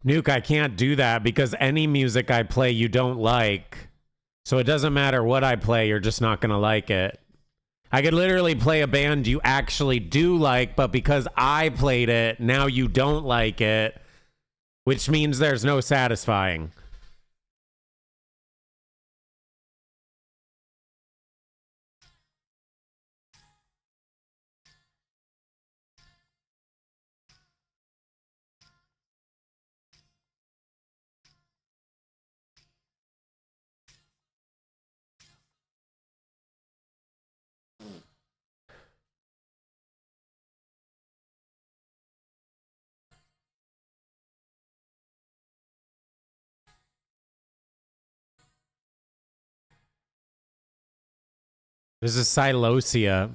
Nuke, I can't do that because any music I play you don't like. So it doesn't matter what I play, you're just not going to like it. I could literally play a band you actually do like, but because I played it, now you don't like it, which means there's no satisfying. This is Silosia.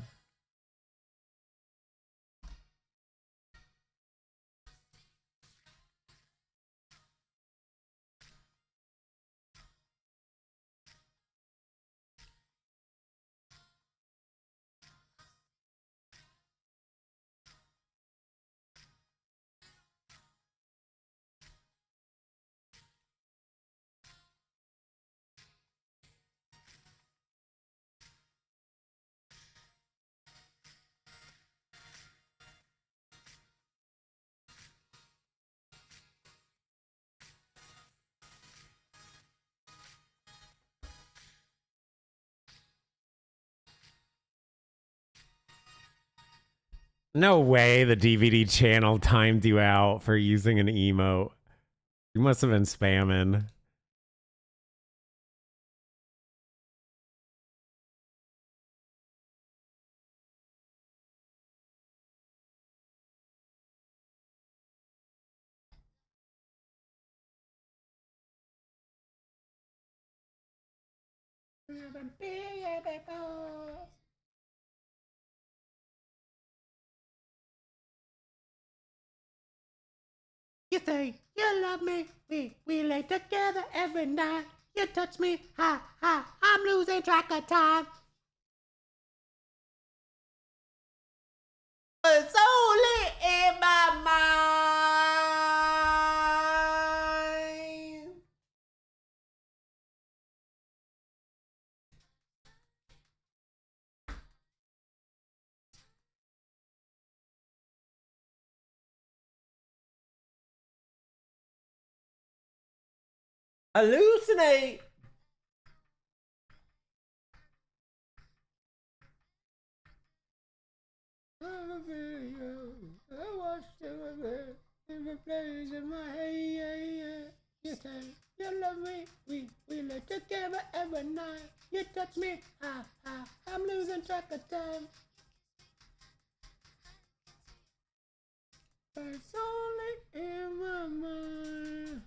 No way the DVD channel timed you out for using an emote. You must have been spamming. You say you love me, we lay together every night. You touch me, ha ha, I'm losing track of time. It's only in my mind. Hallucinate. I watched it in the place in my head. You say you love me, we lay together every night. You touch me, ha ha, I'm losing track of time. But it's only in my mind.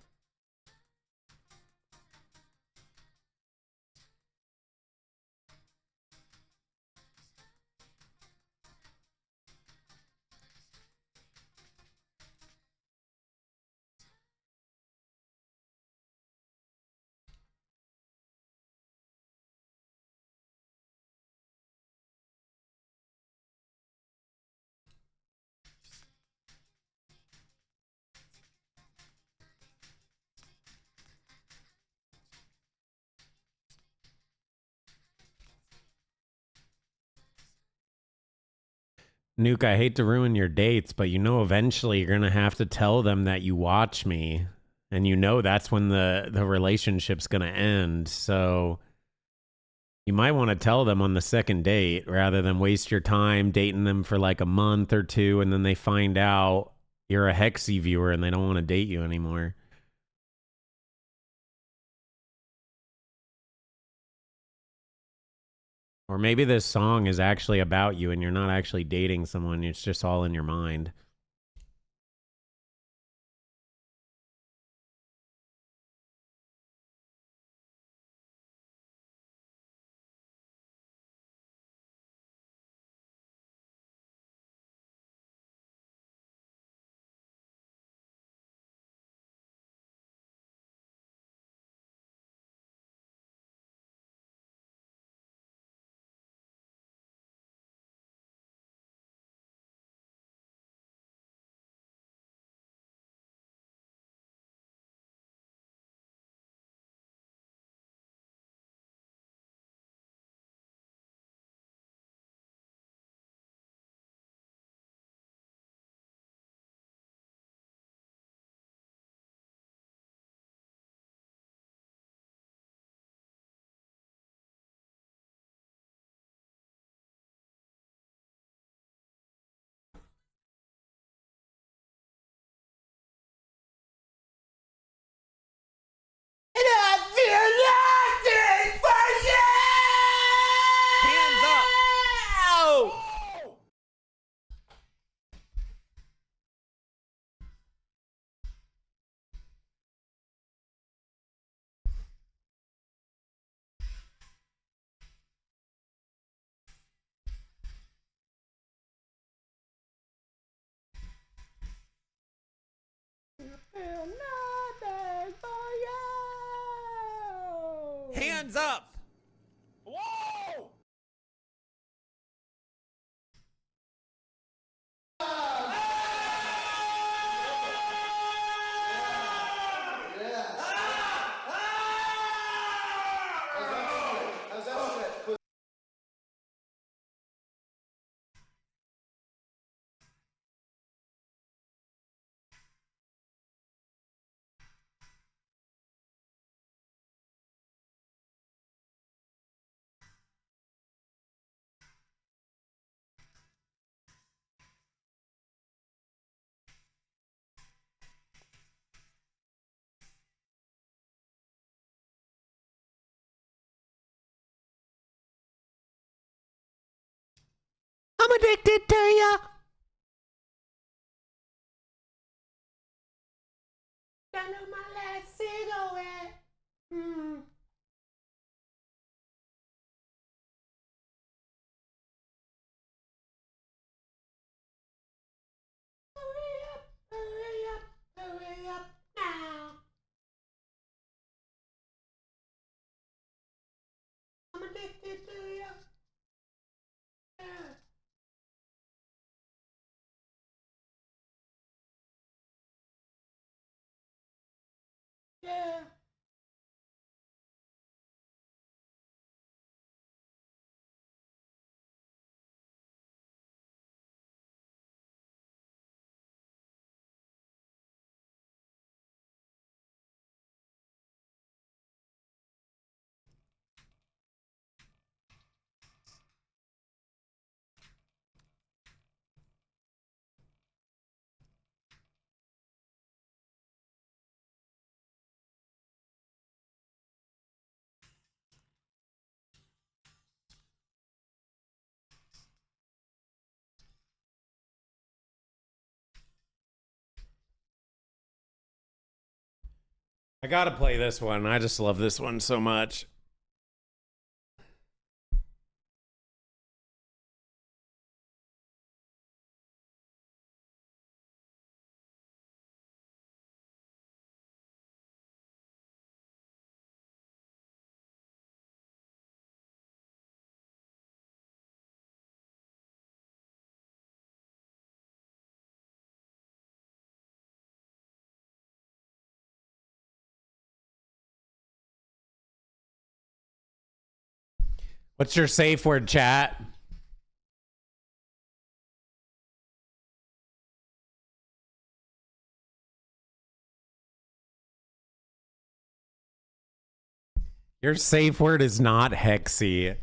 Nuke, I hate to ruin your dates, but you know eventually you're gonna have to tell them that you watch me. And you know that's when the relationship's gonna end. So you might want to tell them on the second date rather than waste your time dating them for like a month or two and then they find out you're a Hexy viewer and they don't want to date you anymore. Or maybe this song is actually about you and you're not actually dating someone, it's just all in your mind. Hands up! Whoa! I'm addicted to you. Down on my last cigarette. Hurry up now. I'm addicted to you. Yeah. I gotta play this one. I just love this one so much. What's your safe word, chat? Your safe word is not Hexy.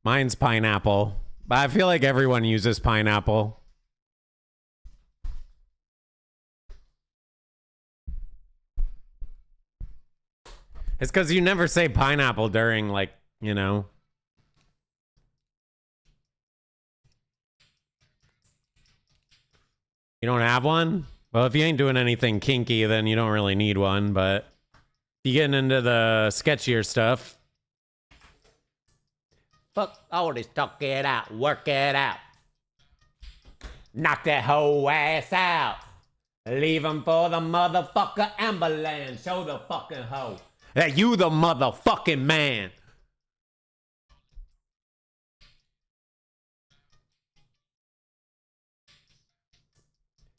Mine's pineapple. But I feel like everyone uses pineapple. It's because you never say pineapple during, like, you know. You don't have one? Well, if you ain't doing anything kinky, then you don't really need one. But if you're getting into the sketchier stuff, fuck all this, talk it out, work it out. Knock that whole ass out. Leave him for the motherfucker ambulance. Show the fucking hoe that you the motherfucking man.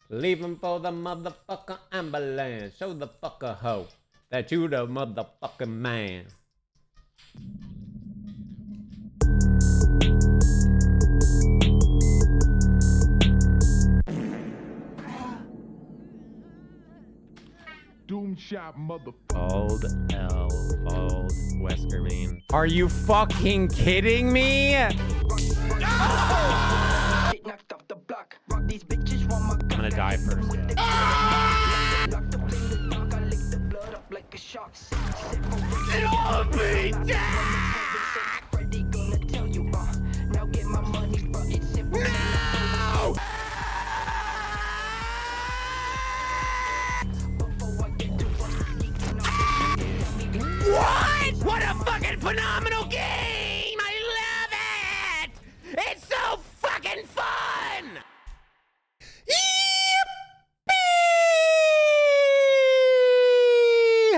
Leave him for the motherfucker ambulance. Show the fucker hoe that you the motherfucking man. Doom shot motherfucker. Old L, old Wesker Main. Are you fucking kidding me? I'm gonna die first. It'll be no! What? What a fucking phenomenal game! I love it! It's so fucking fun! Yippee!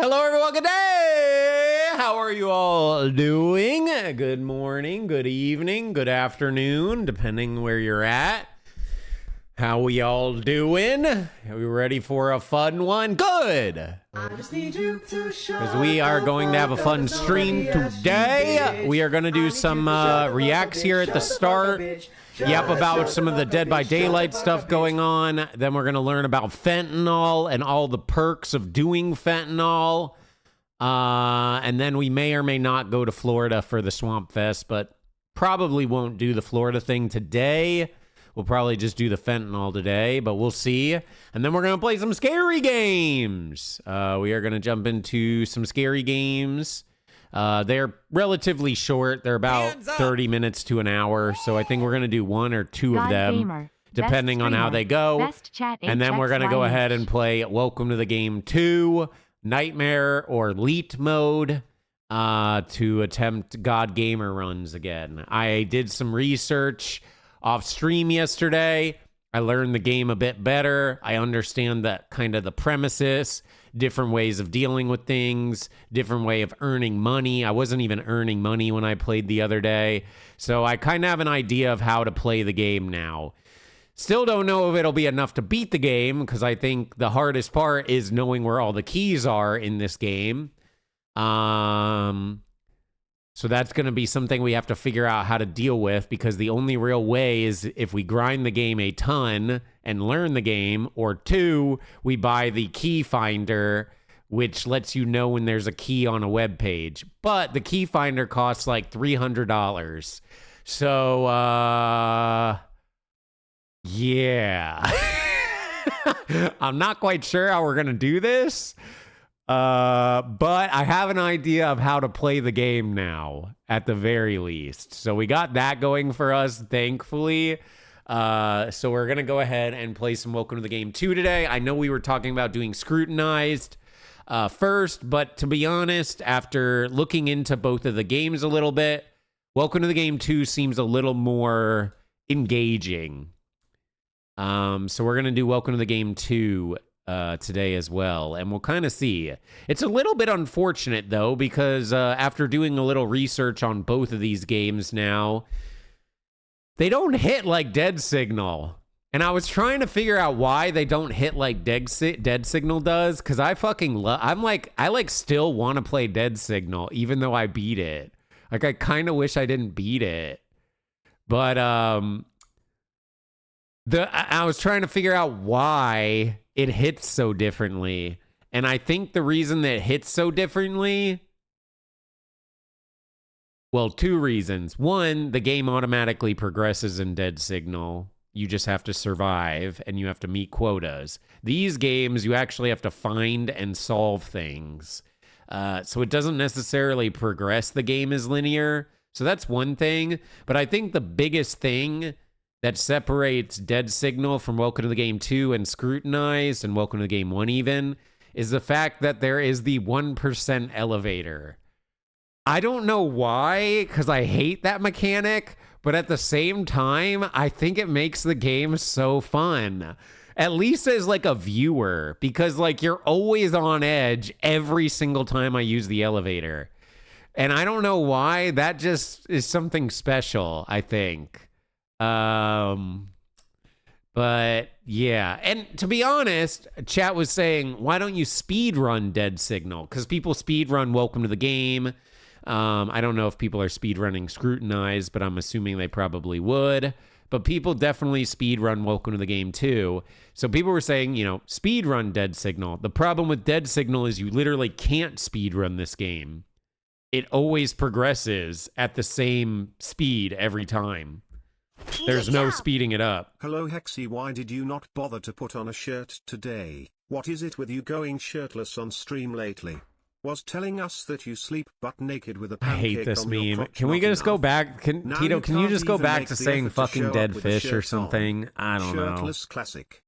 Hello everyone, good day! you all doing? Good morning, good evening, good afternoon, depending where you're at. How we all doing? Are we ready for a fun one? Good! Because we are going to have a fun stream today. We are going to do some reacts here at the start. Yep, about some of the Dead by Daylight stuff going on. Then we're going to learn about fentanyl and all the perks of doing fentanyl. And then we may or may not go to Florida for the Swamp Fest, but probably won't do the Florida thing today. We'll probably just do the fentanyl today, but we'll see. And then we're going to play some scary games. We are going to jump into some scary games. They're relatively short. They're about 30 minutes to an hour. So I think we're going to do one or two of them, Gamer, depending on how they go. And then we're going to go ahead and play Welcome to the Game 2, Nightmare or Elite mode, to attempt God Gamer runs again. I did some research off stream yesterday. I learned the game a bit better. I understand that kind of the premises, different ways of dealing with things, different way of earning money. I wasn't even earning money when I played the other day. So I kind of have an idea of how to play the game now. Still don't know if it'll be enough to beat the game, because I think the hardest part is knowing where all the keys are in this game. So that's going to be something we have to figure out how to deal with, because the only real way is if we grind the game a ton and learn the game, or two, we buy the key finder, which lets you know when there's a key on a web page. But the key finder costs like $300. So, yeah. I'm not quite sure how we're going to do this. But I have an idea of how to play the game now, at the very least. So we got that going for us, thankfully. So we're going to go ahead and play some Welcome to the Game 2 today. I know we were talking about doing Scrutinized first, but to be honest, after looking into both of the games a little bit, Welcome to the Game 2 seems a little more engaging. So we're going to do Welcome to the Game 2 today as well, and we'll kind of see. It's a little bit unfortunate, though, because after doing a little research on both of these games now, they don't hit like Dead Signal. And I was trying to figure out why they don't hit like Dead Signal does, because I fucking love... I still want to play Dead Signal, even though I beat it. Like, I kind of wish I didn't beat it. But, I was trying to figure out why it hits so differently. And I think the reason that it hits so differently, well, two reasons. One, the game automatically progresses in Dead Signal. You just have to survive, and you have to meet quotas. These games, you actually have to find and solve things. So it doesn't necessarily progress the game as linear. So that's one thing. But I think the biggest thing that separates Dead Signal from Welcome to the Game 2 and Scrutinized and Welcome to the Game 1 even is the fact that there is the 1% elevator. I don't know why, because I hate that mechanic, but at the same time, I think it makes the game so fun. At least as like a viewer, because like you're always on edge every single time I use the elevator. And I don't know why, that just is something special, I think. But yeah, and to be honest, chat was saying, why don't you speed run Dead Signal? Because people speed run Welcome to the Game. I don't know if people are speed running Scrutinized, but I'm assuming they probably would. But people definitely speed run Welcome to the Game too. So people were saying, you know, speed run Dead Signal. The problem with Dead Signal is you literally can't speed run this game. It always progresses at the same speed every time. There's no speeding it up. Hello Hexy, why did you not bother to put on a shirt today? What is it with you going shirtless on stream lately? Was telling us that you sleep butt naked with a I pancake hate this on your meme. crotch Can we not just go enough? back? Now Tito, can you can't just go even back make to the saying effort to fucking show dead up with a fish or shirt on. something? I don't know. Shirtless classic.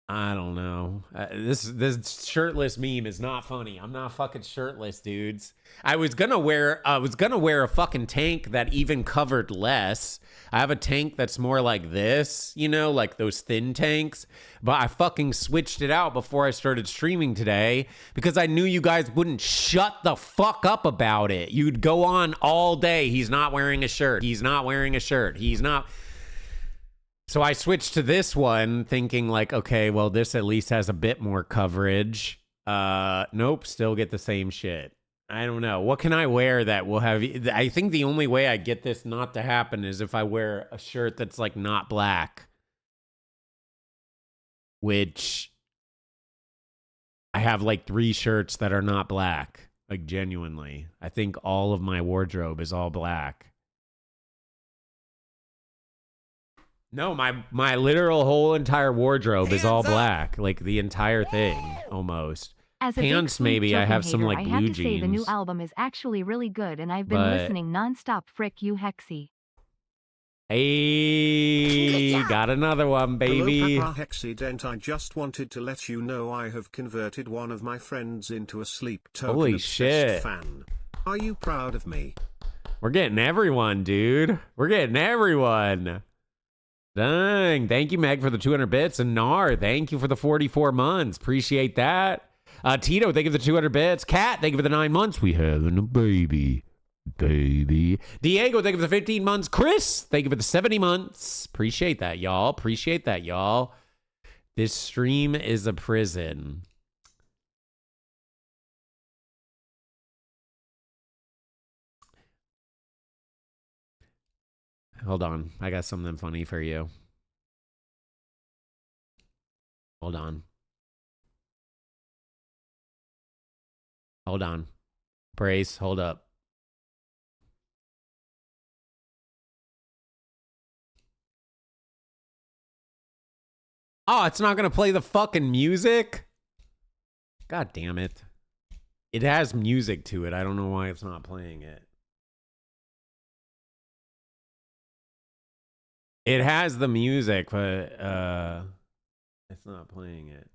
I don't know. This shirtless meme is not funny. I'm not fucking shirtless, dudes. I was gonna wear a fucking tank that even covered less. I have a tank that's more like this, you know, like those thin tanks. But I fucking switched it out before I started streaming today because I knew you guys wouldn't shut the fuck up about it. You'd go on all day. He's not wearing a shirt. He's not wearing a shirt. He's not. So I switched to this one thinking like, okay, well, this at least has a bit more coverage. Nope, still get the same shit. I don't know. What can I wear that will have... I think the only way I get this not to happen is if I wear a shirt that's like not black. Which I have like 3 shirts that are not black. Like genuinely. I think all of my wardrobe is all black. No, my literal whole entire wardrobe is all black, like the entire thing almost. As a Pants, maybe I have some like blue I have to jeans. say the new album is actually really good, and I've been listening nonstop. Frick you, Hexy. Hey, got another one, baby. Hello, Papa Hexy Dent. I just wanted to let you know I have converted one of my friends into a sleep token Holy obsessed shit. fan. Are you proud of me? We're getting everyone, dude. We're getting everyone. Dang. Thank you, Meg, for the 200 bits. And Nar, thank you for the 44 months. Appreciate that. Tito, thank you for the 200 bits. Kat, thank you for the 9 months. We having a baby. Baby. Diego, thank you for the 15 months. Chris, thank you for the 70 months. Appreciate that, y'all. Appreciate that, y'all. This stream is a prison. Hold on. I got something funny for you. Hold on. Hold on. Brace, hold up. Oh, it's not going to play the fucking music? God damn it. It has music to it. I don't know why it's not playing it. It has the music, but it's not playing it.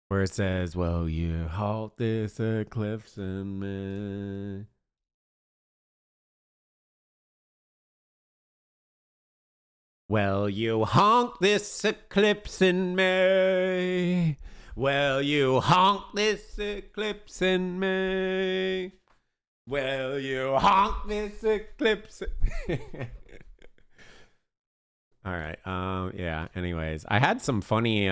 Where it says, well, you halt this eclipse in me. Well, you honk this eclipse in me. Well, you honk this eclipse in me. Well, you honk this eclipse. All right. Yeah. Anyways, I had some funny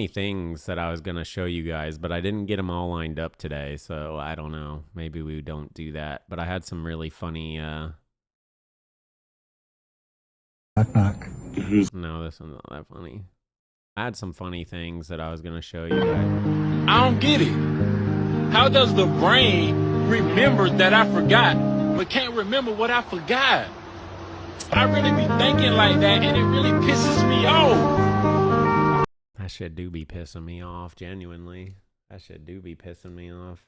things that I was gonna show you guys, but I didn't get them all lined up today, so I don't know. Maybe we don't do that. But I had some really funny. Knock knock. No, this one's not that funny. I had some funny things that I was gonna show you guys. I don't get it. How does the brain remember that I forgot, but can't remember what I forgot? I really be thinking like that, and it really pisses me off. That shit do be pissing me off, genuinely. That shit do be pissing me off.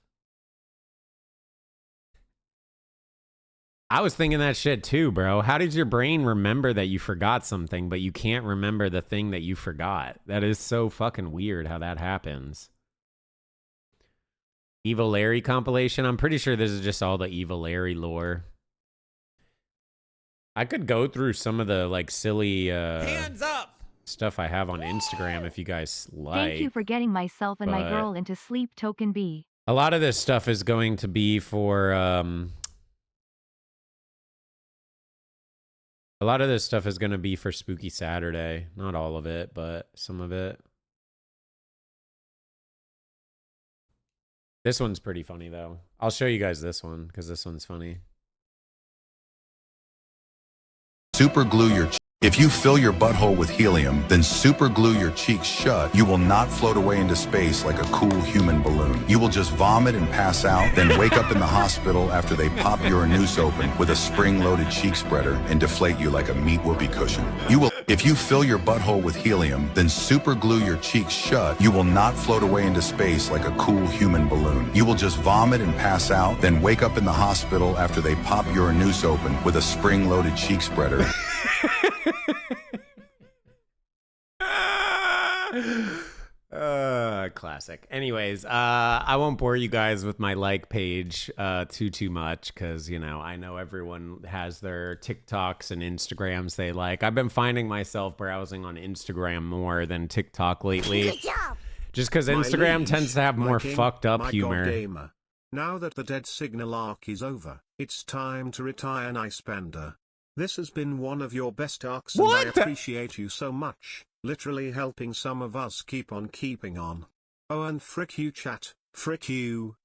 I was thinking that shit too, bro. How does your brain remember that you forgot something, but you can't remember the thing that you forgot? That is so fucking weird how that happens. Evil Larry compilation. I'm pretty sure this is just all the Evil Larry lore. I could go through some of the like silly Hands up! stuff I have on Instagram if you guys like. Thank you for getting myself and my girl into sleep token B. A lot of this stuff is going to be for a lot of this stuff is going to be for Spooky Saturday. Not all of it, but some of it. This one's pretty funny though. I'll show you guys this one because this one's funny. Super glue your If you fill your butthole with helium, then super glue your cheeks shut. You will not float away into space like a cool human balloon. You will just vomit and pass out, then wake up in the hospital after they pop your noose open with a spring-loaded cheek spreader and deflate you like a meat whoopee cushion. If you fill your butthole with helium, then super glue your cheeks shut. You will not float away into space like a cool human balloon. You will just vomit and pass out, then wake up in the hospital after they pop your noose open with a spring-loaded cheek spreader. Classic. Anyways, I won't bore you guys with my like page too much because, you know, I know everyone has their TikToks and Instagrams they like. I've been finding myself browsing on Instagram more than TikTok lately. Good job. Just because Instagram tends to have more fucked up humor. Gamer. Now that the dead signal arc is over, it's time to retire, Nice Panda. This has been one of your best arcs and I appreciate you so much. Literally helping some of us keep on keeping on. Oh, and frick you chat, frick you,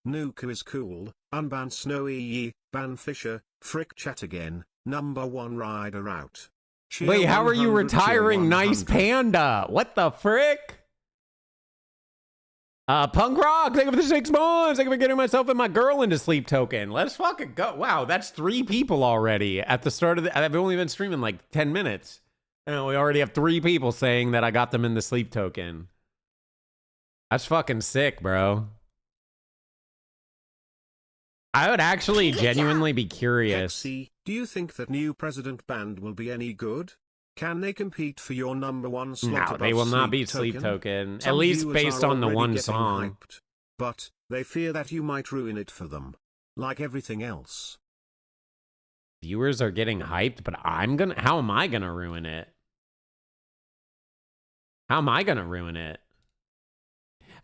Nuka is cool, unban Snowy, ban Fisher, frick chat again, #1 rider out. Cheer Wait, how are you 100, cheer retiring Nice 100. Panda? What the frick? Punk Rock, thank you for the 6 months. Thank you for getting myself and my girl into sleep token. Let's fucking go. Wow, that's 3 people already at the start of the... I've only been streaming like 10 minutes. And we already have 3 people saying that I got them in the sleep token. That's fucking sick, bro. I would actually genuinely be curious. Hexy, do you think that new president band will be any good? Can they compete for your #1 slot? No, they will not beat Sleep Token. At least based on the one song. Hyped, but they fear that you might ruin it for them. Like everything else. Viewers are getting hyped, but how am I gonna ruin it? How am I gonna ruin it?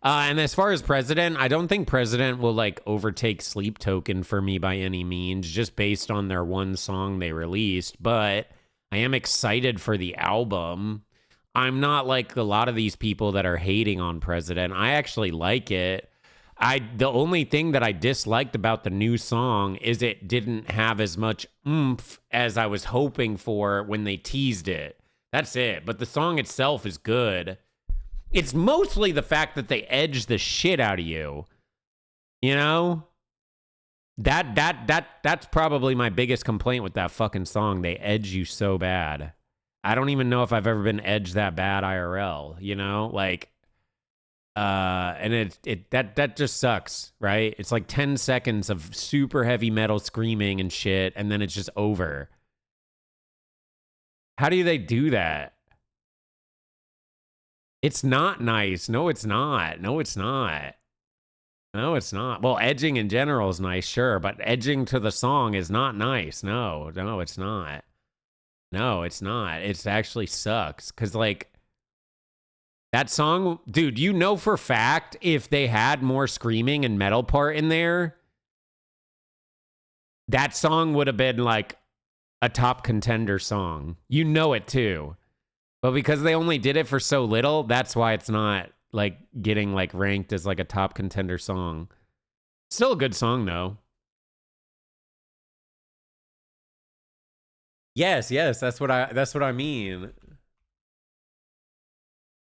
And as far as President, I don't think President will like overtake Sleep Token for me by any means, just based on their one song they released. But I am excited for the album. I'm not like a lot of these people that are hating on President. I actually like it. The only thing that I disliked about the new song is it didn't have as much oomph as I was hoping for when they teased it. That's it. But the song itself is good. It's mostly the fact that they edge the shit out of you. You know? That's probably my biggest complaint with that fucking song. They edge you so bad. I don't even know if I've ever been edged that bad IRL, you know? Like and that just sucks, right? It's like 10 seconds of super heavy metal screaming and shit, and then it's just over. How do they do that? It's not nice. No, it's not. No, it's not. No, it's not. Well, edging in general is nice, sure, but edging to the song is not nice. No, it's not. No, it's not. It actually sucks. Because, like, that song, dude, you know for fact if they had more screaming and metal part in there, that song would have been, like, a top contender song. You know it, too. But because they only did it for so little, that's why it's not like getting like ranked as like a top contender song. Still a good song though. Yes, that's what I mean.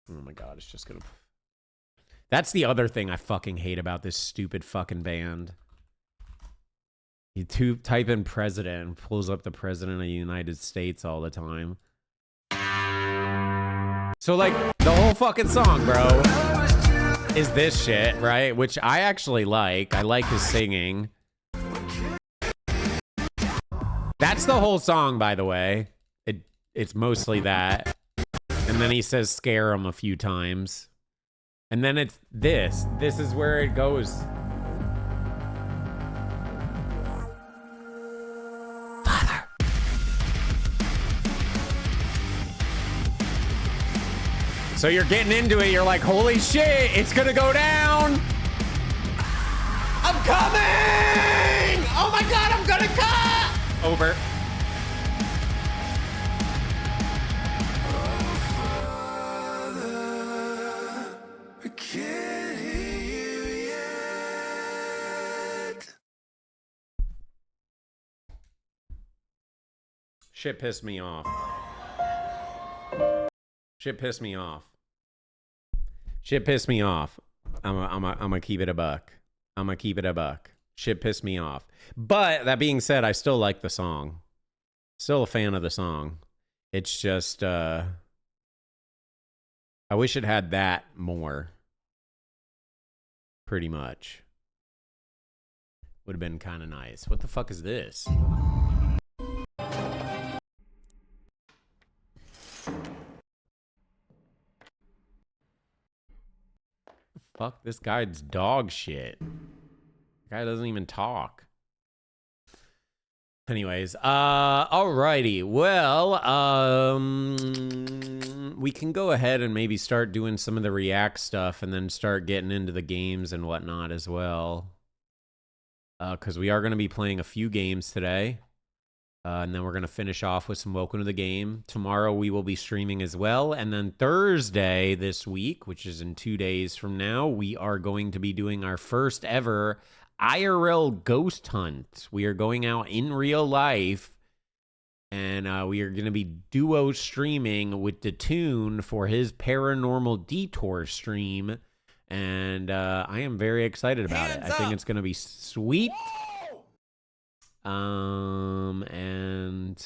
Oh my god, it's just gonna... That's the other thing I fucking hate about this stupid fucking band. You type in president and pulls up the president of the United States all the time. So, like, the whole fucking song, bro, is this shit, right? Which I actually like. I like his singing. That's the whole song, by the way. It's mostly that. And then he says scare him a few times. And then it's this. This is where it goes. So you're getting into it, you're like, holy shit, it's gonna go down. I'm coming! Oh my god, I'm gonna cut! Over. I can't hear you yet. Shit pissed me off. Shit pissed me off. Shit pissed me off. I'm gonna keep it a buck. I'm gonna keep it a buck. Shit pissed me off. But that being said, I still like the song. Still a fan of the song. It's just, I wish it had that more. Pretty much. Would have been kind of nice. What the fuck is this? Fuck, this guy's dog shit. Guy doesn't even talk. Anyways, alrighty. Well, we can go ahead and maybe start doing some of the React stuff and then start getting into the games and whatnot as well. Because we are going to be playing a few games today. And then we're going to finish off with some Welcome to the Game. Tomorrow we will be streaming as well. And then Thursday this week, which is in 2 days from now, we are going to be doing our first ever IRL ghost hunt. We are going out in real life, and we are going to be duo streaming with Datoon for his Paranormal Detour stream, and I am very excited about it. I think it's going to be sweet. And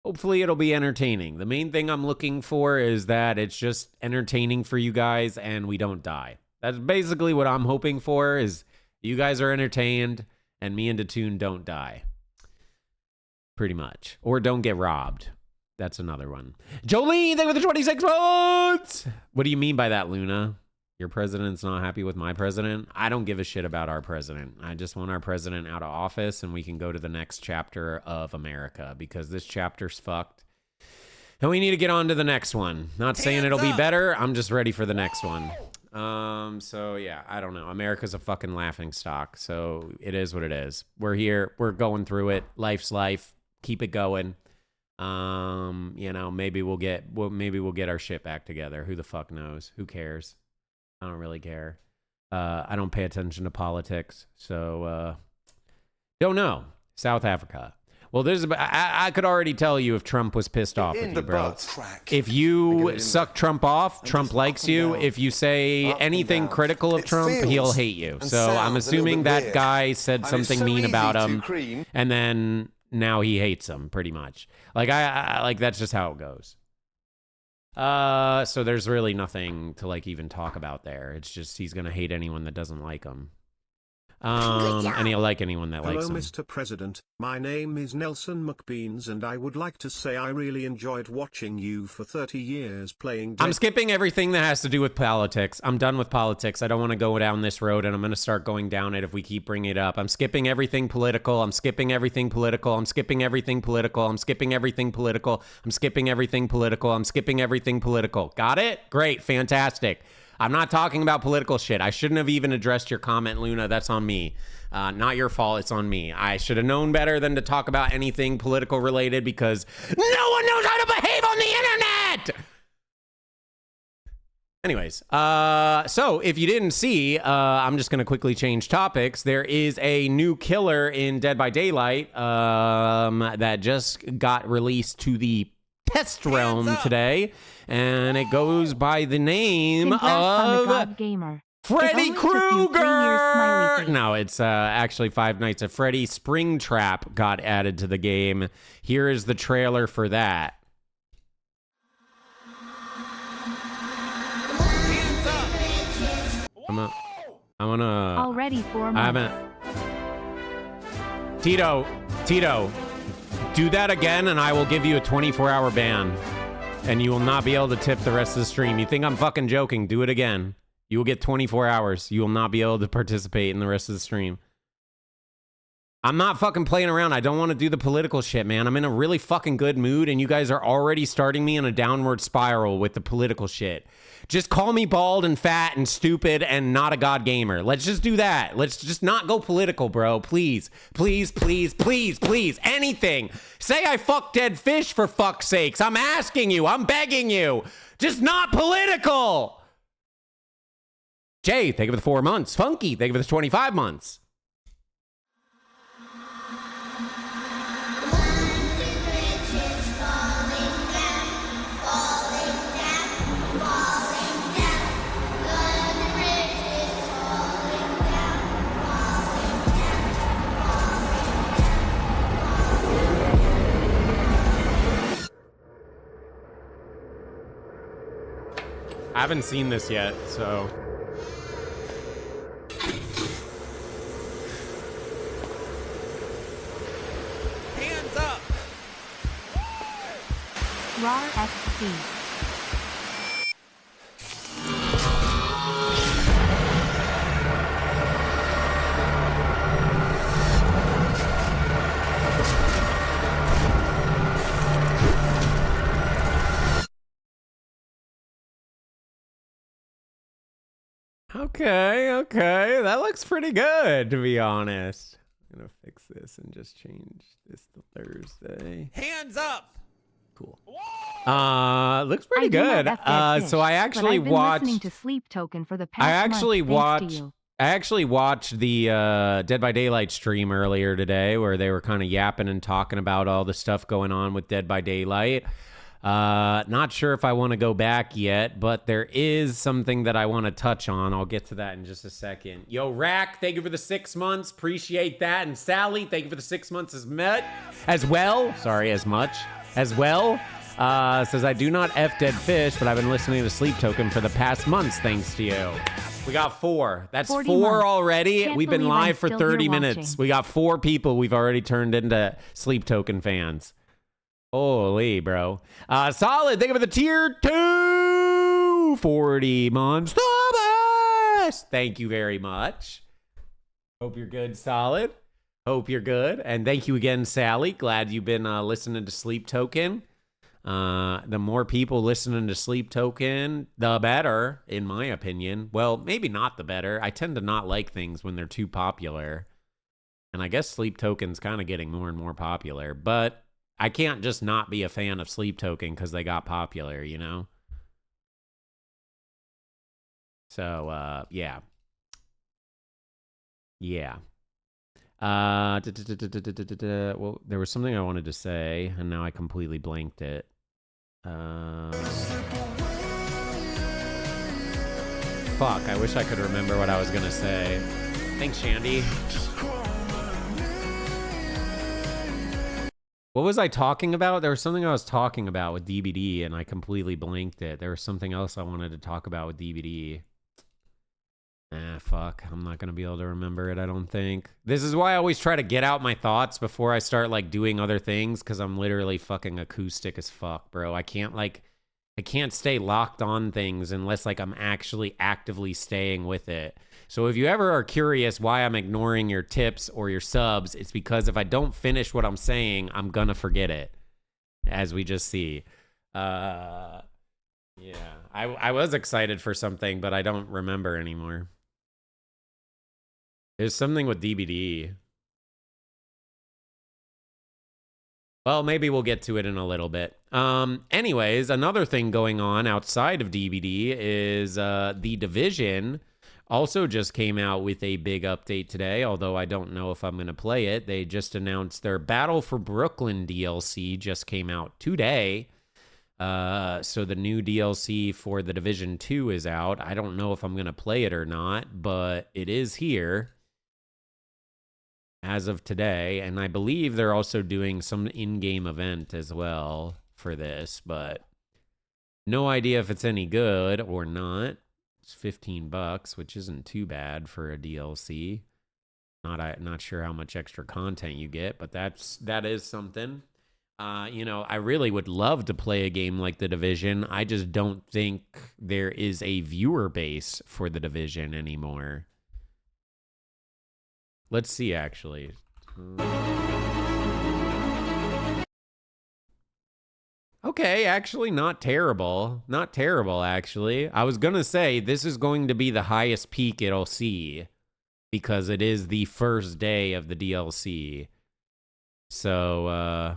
hopefully it'll be entertaining. The main thing I'm looking for is that it's just entertaining for you guys and we don't die. That's basically what I'm hoping for, is you guys are entertained, and me and Datoon don't die. Pretty much. Or don't get robbed. That's another one. Jolene, thank you for the 26 votes! What do you mean by that, Luna? Your president's not happy with my president? I don't give a shit about our president. I just want our president out of office, and we can go to the next chapter of America, because this chapter's fucked. And we need to get on to the next one. Not saying it'll be better. I'm just ready for the next one. So yeah, I don't know. America's a fucking laughing stock. So it is what it is. We're here. We're going through it. Life's life. Keep it going. You know, maybe we'll get our shit back together. Who the fuck knows? Who cares? I don't really care. I don't pay attention to politics. So, don't know. South Africa. Well, I could already tell you if Trump was pissed off with you, bro. If you suck Trump off, Trump likes you. If you say anything critical of Trump, he'll hate you. So I'm assuming that guy said something mean about him, and then now he hates him, pretty much. Like, I like, that's just how it goes. So there's really nothing to, like, even talk about there. It's just he's gonna hate anyone that doesn't like him. And he'll like anyone that likes him. Hello, Mr. President. My name is Nelson McBeans, and I would like to say I really enjoyed watching you for 30 years playing... I'm skipping everything that has to do with politics. I'm done with politics. I don't want to go down this road, and I'm going to start going down it if we keep bringing it up. I'm skipping everything political. I'm skipping everything political. I'm skipping everything political. I'm skipping everything political. I'm skipping everything political. I'm skipping everything political. Got it? Great. Fantastic. I'm not talking about political shit. I shouldn't have even addressed your comment, Luna. That's on me. Not your fault. It's on me. I should have known better than to talk about anything political related, because no one knows how to behave on the internet! Anyways, so if you didn't see, I'm just going to quickly change topics. There is a new killer in Dead by Daylight that just got released to the test realm today. And it goes by the name of Freddy Krueger. No, it's actually Five Nights at Freddy. Springtrap got added to the game. Here is the trailer for that. I'm gonna. Already 4 months. I haven't. Tito, do that again, and I will give you a 24-hour ban. And you will not be able to tip the rest of the stream. You think I'm fucking joking? Do it again. You will get 24 hours. You will not be able to participate in the rest of the stream. I'm not fucking playing around. I don't want to do the political shit, man. I'm in a really fucking good mood, and you guys are already starting me in a downward spiral with the political shit. Just call me bald and fat and stupid and not a god gamer. Let's just do that. Let's just not go political, bro. Please, please, please, please, please. Anything. Say I fuck dead fish, for fuck's sakes. I'm asking you. I'm begging you. Just not political. Jay, thank you for the 4 months. Funky, thank you for the 25 months. I haven't seen this yet, so... Hands up! RAR XP. Okay. That looks pretty good, to be honest. I'm gonna fix this and just change this to Thursday. Hands up. Cool. Looks pretty I do not good. F dead fish, So I but actually I've been watched. listening to Sleep Token for the past I actually month, thanks to watched. you. I actually watched the Dead by Daylight stream earlier today, where they were kind of yapping and talking about all the stuff going on with Dead by Daylight. Not sure if I want to go back yet, but there is something that I want to touch on. I'll get to that in just a second. Yo, Rack, thank you for the 6 months. Appreciate that. And Sally, thank you for the 6 months as well. Sorry, as much as well. Says, I do not F dead fish, but I've been listening to Sleep Token for the past months, thanks to you. We got 4. That's 4 months. already. Can't We've been believe live I'm for still 30 here minutes. watching. We got 4 people we've already turned into Sleep Token fans. Holy, bro. Solid. Thank you for the tier 2. 40 months. Thomas. Thank you very much. Hope you're good, Solid. Hope you're good. And thank you again, Sally. Glad you've been listening to Sleep Token. The more people listening to Sleep Token, the better, in my opinion. Well, maybe not the better. I tend to not like things when they're too popular. And I guess Sleep Token's kind of getting more and more popular. But I can't just not be a fan of Sleep Token because they got popular, you know? So, yeah. Yeah. Well, there was something I wanted to say, and now I completely blanked it. Fuck, I wish I could remember what I was gonna say. Thanks, Shandy. What was I talking about? There was something I was talking about with DBD, and I completely blanked it. There was something else I wanted to talk about with DBD. Fuck. I'm not going to be able to remember it, I don't think. This is why I always try to get out my thoughts before I start, like, doing other things, because I'm literally fucking acoustic as fuck, bro. I can't stay locked on things unless, like, I'm actually actively staying with it. So if you ever are curious why I'm ignoring your tips or your subs, it's because if I don't finish what I'm saying, I'm going to forget it, as we just see. Yeah. I was excited for something, but I don't remember anymore. There's something with DBD. Well, maybe we'll get to it in a little bit. Anyways, another thing going on outside of DBD is The Division also just came out with a big update today, although I don't know if I'm going to play it. They just announced their Battle for Brooklyn DLC just came out today. So the new DLC for The Division 2 is out. I don't know if I'm going to play it or not, but it is here as of today, and I believe they're also doing some in-game event as well for this, but no idea if it's any good or not. It's $15, which isn't too bad for a DLC. Not sure how much extra content you get, but that is something. I really would love to play a game like The Division. I just don't think there is a viewer base for The Division anymore. Let's see, actually. Okay, actually, not terrible. Not terrible, actually. I was going to say this is going to be the highest peak it'll see because it is the first day of the DLC. So,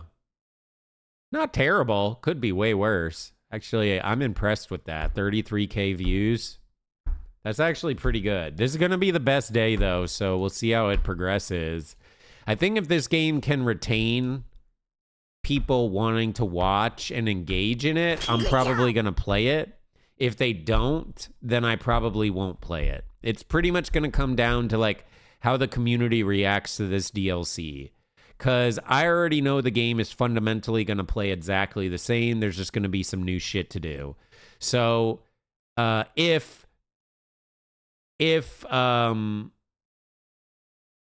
not terrible. Could be way worse. Actually, I'm impressed with that. 33K views. That's actually pretty good. This is going to be the best day, though, so we'll see how it progresses. I think if this game can retain people wanting to watch and engage in it, I'm probably going to play it. If they don't, then I probably won't play it. It's pretty much going to come down to, like, how the community reacts to this DLC. Because I already know the game is fundamentally going to play exactly the same. There's just going to be some new shit to do. So, if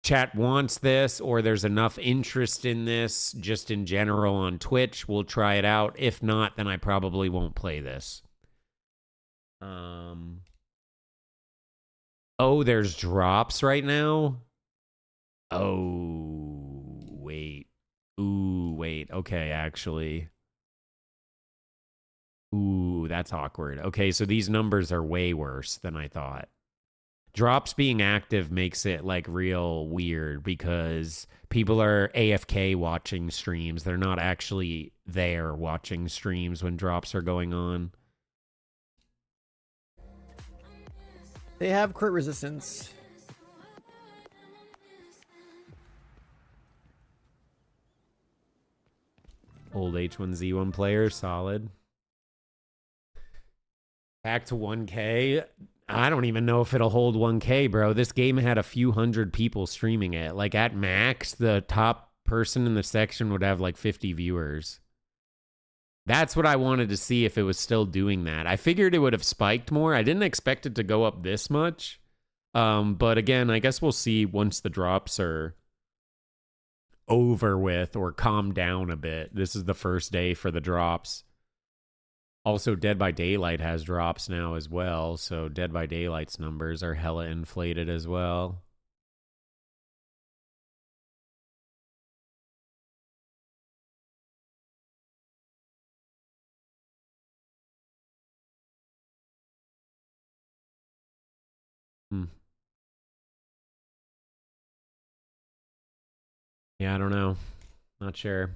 chat wants this or there's enough interest in this just in general on Twitch, we'll try it out. If not, then I probably won't play this. Oh, there's drops right now? Oh, wait. Ooh, wait. Okay, actually. Ooh, that's awkward. Okay, so these numbers are way worse than I thought. Drops being active makes it like real weird because people are AFK watching streams. They're not actually there watching streams when drops are going on. They have crit resistance. Old H1Z1 player, solid. Back to 1K. I don't even know if it'll hold 1K, bro. This game had a few hundred people streaming it. Like at max, the top person in the section would have like 50 viewers. That's what I wanted to see if it was still doing that. I figured it would have spiked more. I didn't expect it to go up this much. But again, I guess we'll see once the drops are over with or calm down a bit. This is the first day for the drops. Also, Dead by Daylight has drops now as well, so Dead by Daylight's numbers are hella inflated as well. Yeah, I don't know. Not sure.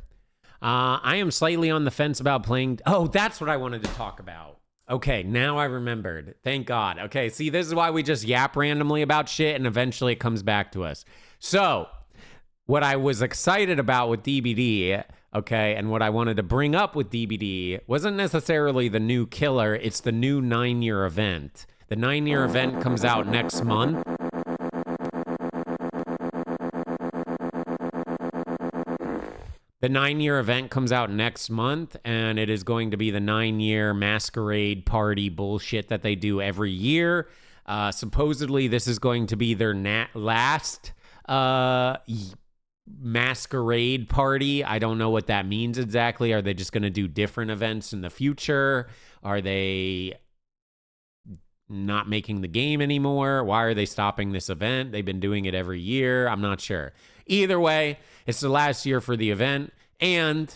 I am slightly on the fence about playing. Oh, that's what I wanted to talk about. Okay, now I remembered. Thank God. Okay, see, this is why we just yap randomly about shit and eventually it comes back to us. So, what I was excited about with DBD, okay, and what I wanted to bring up with DBD wasn't necessarily the new killer, it's the new 9-year event. The 9-year event comes out next month. The 9-year event comes out next month, and it is going to be the 9-year masquerade party bullshit that they do every year. Supposedly, this is going to be their last masquerade party. I don't know what that means exactly. Are they just going to do different events in the future? Are they not making the game anymore? Why are they stopping this event? They've been doing it every year. I'm not sure. Either way, it's the last year for the event. And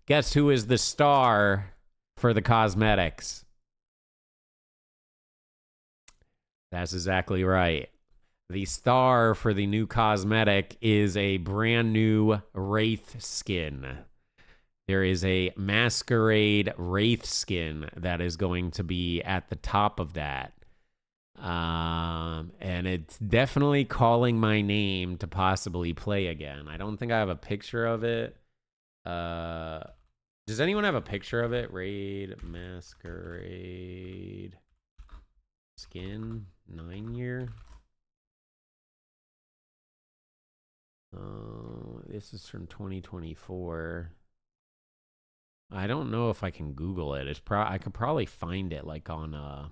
guess who is the star for the cosmetics? That's exactly right. The star for the new cosmetic is a brand new Wraith skin. There is a masquerade Wraith skin that is going to be at the top of that. And it's definitely calling my name to possibly play again. I don't think I have a picture of it. Does anyone have a picture of it? Raid masquerade skin 9-year. This is from 2024. I don't know if I can Google it. It's I could probably find it like on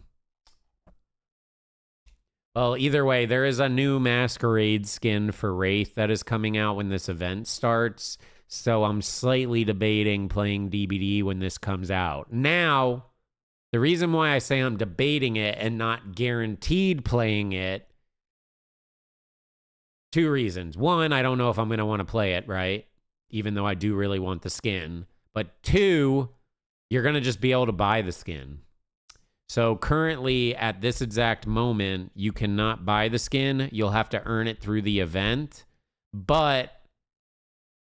Well, either way, there is a new masquerade skin for Wraith that is coming out when this event starts. So I'm slightly debating playing DBD when this comes out. Now, the reason why I say I'm debating it and not guaranteed playing it, 2 reasons. 1, I don't know if I'm going to want to play it, right? Even though I do really want the skin. But 2, you're going to just be able to buy the skin. So currently, at this exact moment, you cannot buy the skin. You'll have to earn it through the event. But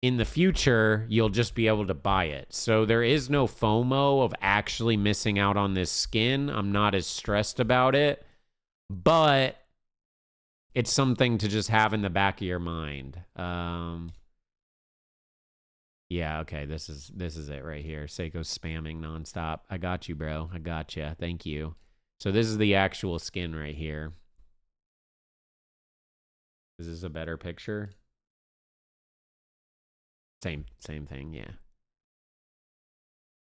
in the future, you'll just be able to buy it. So there is no FOMO of actually missing out on this skin. I'm not as stressed about it. But it's something to just have in the back of your mind. Yeah, okay, this is it right here. Seiko's spamming nonstop. I got you, bro. I got you. Thank you. So this is the actual skin right here. Is this a better picture? Same thing, yeah.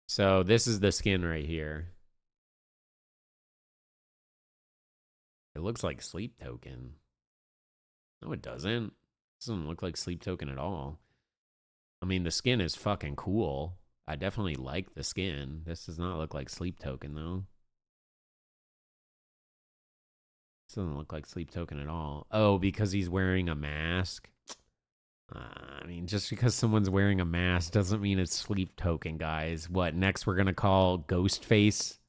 So this is the skin right here. It looks like Sleep Token. No, it doesn't. It doesn't look like Sleep Token at all. I mean, the skin is fucking cool. I definitely like the skin. This does not look like Sleep Token, though. This doesn't look like Sleep Token at all. Oh, because he's wearing a mask? I mean, just because someone's wearing a mask doesn't mean it's Sleep Token, guys. What, next we're going to call Ghostface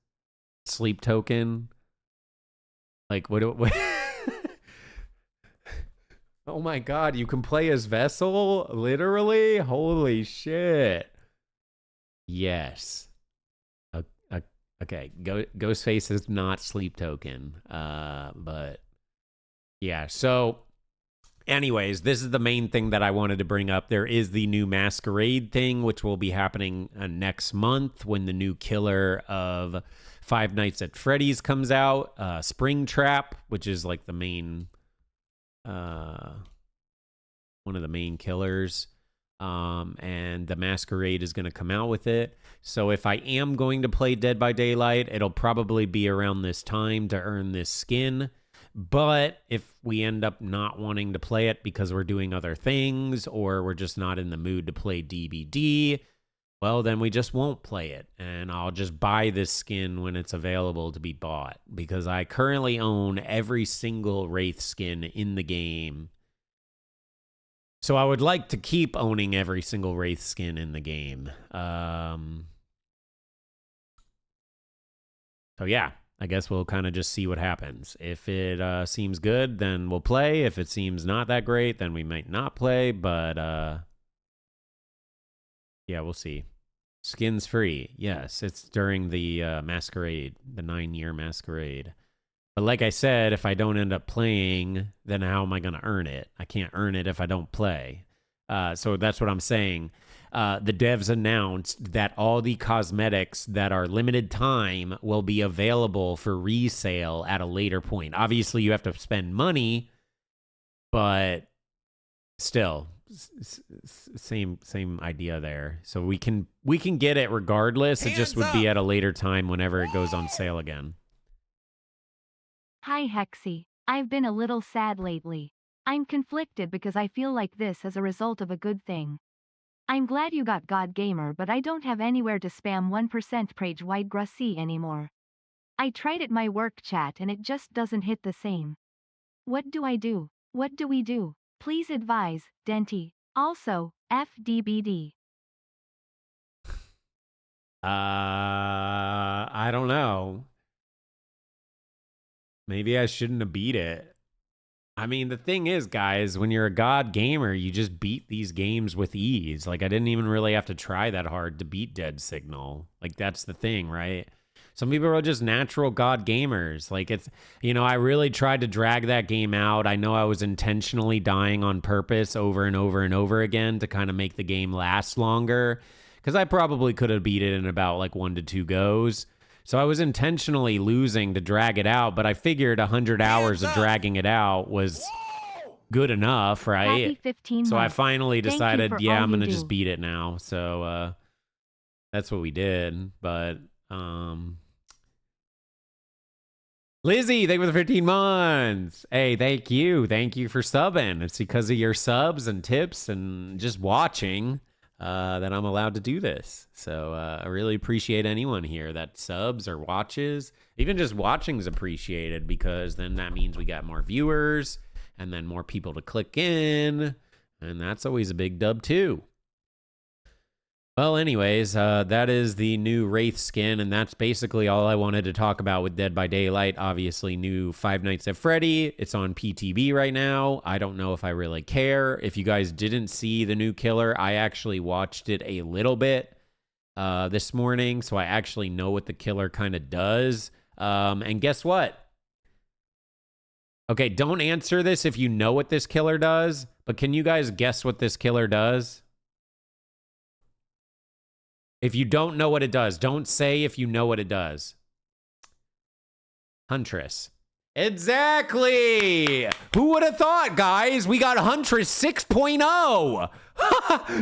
Sleep Token? Like, what Oh my god, you can play as Vessel? Literally? Holy shit. Yes. Okay, Ghostface is not Sleep Token. But yeah, so anyways, this is the main thing that I wanted to bring up. There is the new Masquerade thing, which will be happening next month when the new killer of Five Nights at Freddy's comes out. Springtrap, which is like the main one of the main killers. And the Masquerade is going to come out with it. So if I am going to play Dead by Daylight, it'll probably be around this time to earn this skin. But if we end up not wanting to play it because we're doing other things or we're just not in the mood to play DBD, well, then we just won't play it. And I'll just buy this skin when it's available to be bought because I currently own every single Wraith skin in the game. So I would like to keep owning every single Wraith skin in the game. So yeah, I guess we'll kind of just see what happens. If it seems good, then we'll play. If it seems not that great, then we might not play. But yeah, we'll see. Skins free. Yes, it's during the Masquerade, the 9-year Masquerade. But like I said, if I don't end up playing, then how am I going to earn it? I can't earn it if I don't play. So that's what I'm saying. The devs announced that all the cosmetics that are limited time will be available for resale at a later point. Obviously, you have to spend money, but still, same idea there. So we can get it regardless. It just would be at a later time whenever it goes on sale again. Hi Hexy, I've been a little sad lately. I'm conflicted because I feel like this is a result of a good thing. I'm glad you got God Gamer, but I don't have anywhere to spam 1% page wide Grussi anymore. I tried it my work chat and it just doesn't hit the same. What do I do? What do we do? Please advise, Denti. Also, FDBD. I don't know. Maybe I shouldn't have beat it. I mean, the thing is, guys, when you're a God gamer, you just beat these games with ease. Like, I didn't even really have to try that hard to beat Dead Signal. Like, that's the thing, right? Some people are just natural God gamers. Like, it's, I really tried to drag that game out. I know I was intentionally dying on purpose over and over and over again to kind of make the game last longer. Because I probably could have beat it in about like 1 to 2 goes. So I was intentionally losing to drag it out, but I figured 100 hours of dragging it out was good enough, right? Happy 15 so I months. finally decided, yeah, I'm going to do. just beat it now. So that's what we did. But Lizzie, thank you for the 15 months. Hey, thank you. Thank you for subbing. It's because of your subs and tips and just watching that I'm allowed to do this. So I really appreciate anyone here that subs or watches. Even just watching is appreciated because then that means we got more viewers and then more people to click in. And that's always a big dub too. Well, anyways, that is the new Wraith skin, and that's basically all I wanted to talk about with Dead by Daylight. Obviously, new Five Nights at Freddy. It's on PTB right now. I don't know if I really care. If you guys didn't see the new killer, I actually watched it a little bit this morning, so I actually know what the killer kind of does. And guess what? Okay, don't answer this if you know what this killer does, but can you guys guess what this killer does? If you don't know what it does, don't say if you know what it does. Huntress. Exactly. Who would have thought, guys? We got Huntress 6.0.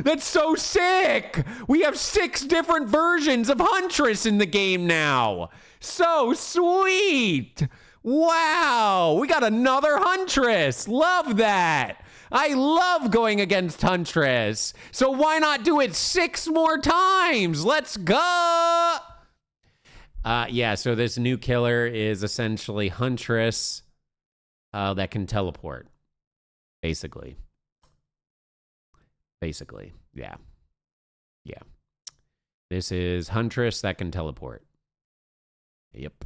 That's so sick. We have 6 different versions of Huntress in the game now. So sweet. Wow. We got another Huntress. Love that. I love going against Huntress. So why not do it 6 more times? Let's go. Yeah, so this new killer is essentially Huntress that can teleport. Basically. Yeah. Yeah. This is Huntress that can teleport. Yep.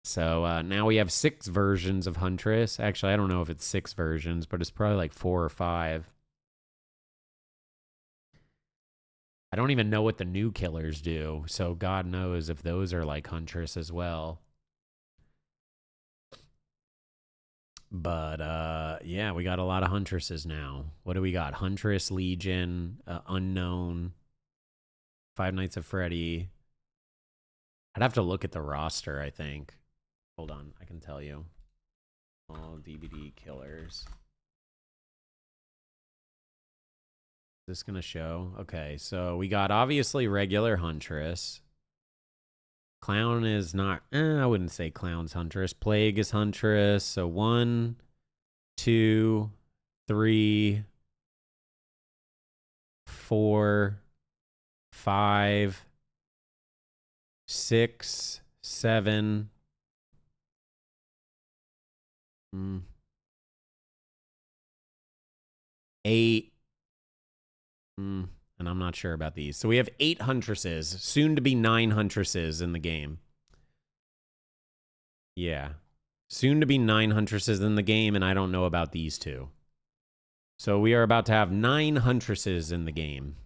So now we have 6 versions of Huntress. Actually, I don't know if it's 6 versions, but it's probably like 4 or 5. I don't even know what the new killers do, so God knows if those are like Huntress as well. But yeah, we got a lot of Huntresses now. What do we got? Huntress, Legion, Unknown, Five Nights at Freddy. I'd have to look at the roster, I think. Hold on, I can tell you. All DVD killers. Is this gonna show? Okay, so we got obviously regular Huntress. Clown is not, I wouldn't say Clown's Huntress. Plague is Huntress. So 1, 2, 3, 4, 5, 6, 7. 8. And I'm not sure about these. So we have 8 Huntresses, soon to be 9 Huntresses in the game. Yeah. Soon to be 9 Huntresses in the game, and I don't know about these 2. So we are about to have 9 Huntresses in the game,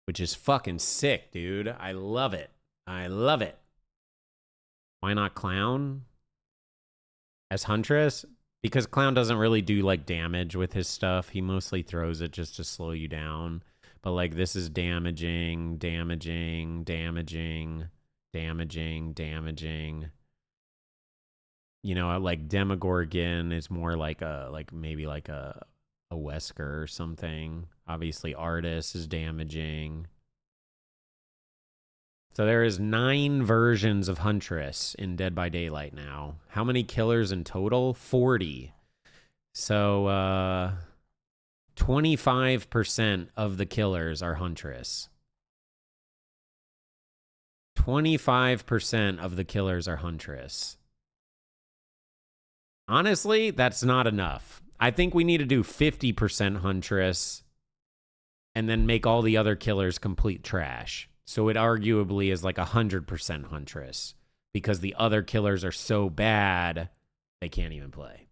which is fucking sick, dude. I love it. I love it. Why not Clown as Huntress? Because Clown doesn't really do like damage with his stuff. He mostly throws it just to slow you down. But like this is damaging, damaging, damaging, damaging, damaging. You know, like Demogorgon is more like maybe like a Wesker or something. Obviously Artis is damaging. So there is 9 versions of Huntress in Dead by Daylight now. How many killers in total? 40. So 25% of the killers are Huntress. 25% of the killers are Huntress. Honestly, that's not enough. I think we need to do 50% Huntress and then make all the other killers complete trash. So it arguably is like 100% Huntress because the other killers are so bad, they can't even play.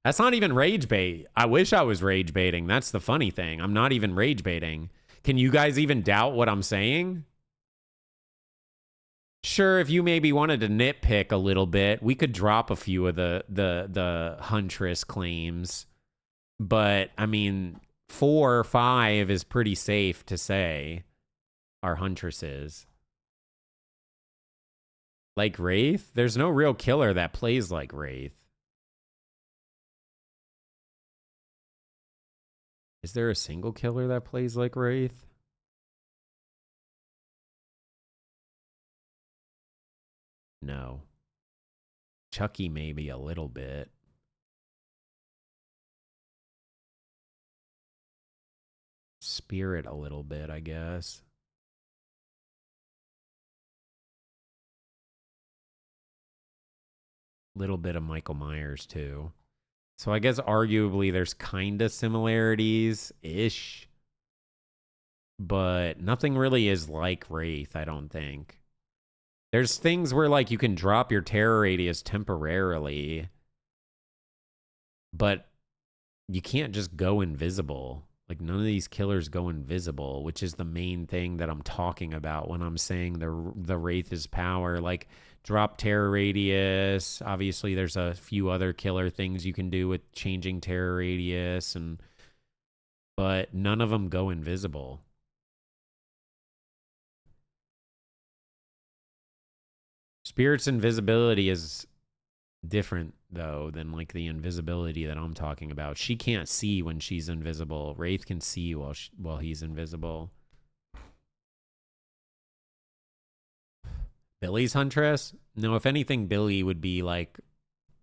That's not even rage bait. I wish I was rage baiting. That's the funny thing. I'm not even rage baiting. Can you guys even doubt what I'm saying? Sure, if you maybe wanted to nitpick a little bit, we could drop a few of the Huntress claims. But, I mean, 4 or 5 is pretty safe to say are Huntresses. Like Wraith? There's no real killer that plays like Wraith. Is there a single killer that plays like Wraith? No. Chucky maybe a little bit. Spirit a little bit, I guess. Little bit of Michael Myers too. So I guess arguably there's kind of similarities-ish. But nothing really is like Wraith, I don't think. There's things where like you can drop your terror radius temporarily. But you can't just go invisible. Like none of these killers go invisible, which is the main thing that I'm talking about when I'm saying the Wraith is power. Like drop terror radius. Obviously, there's a few other killer things you can do with changing terror radius, but none of them go invisible. Spirit's invisibility is different though than like the invisibility that I'm talking about. She can't see when she's invisible. Wraith can see while he's invisible. Billy's Huntress? No, if anything, Billy would be like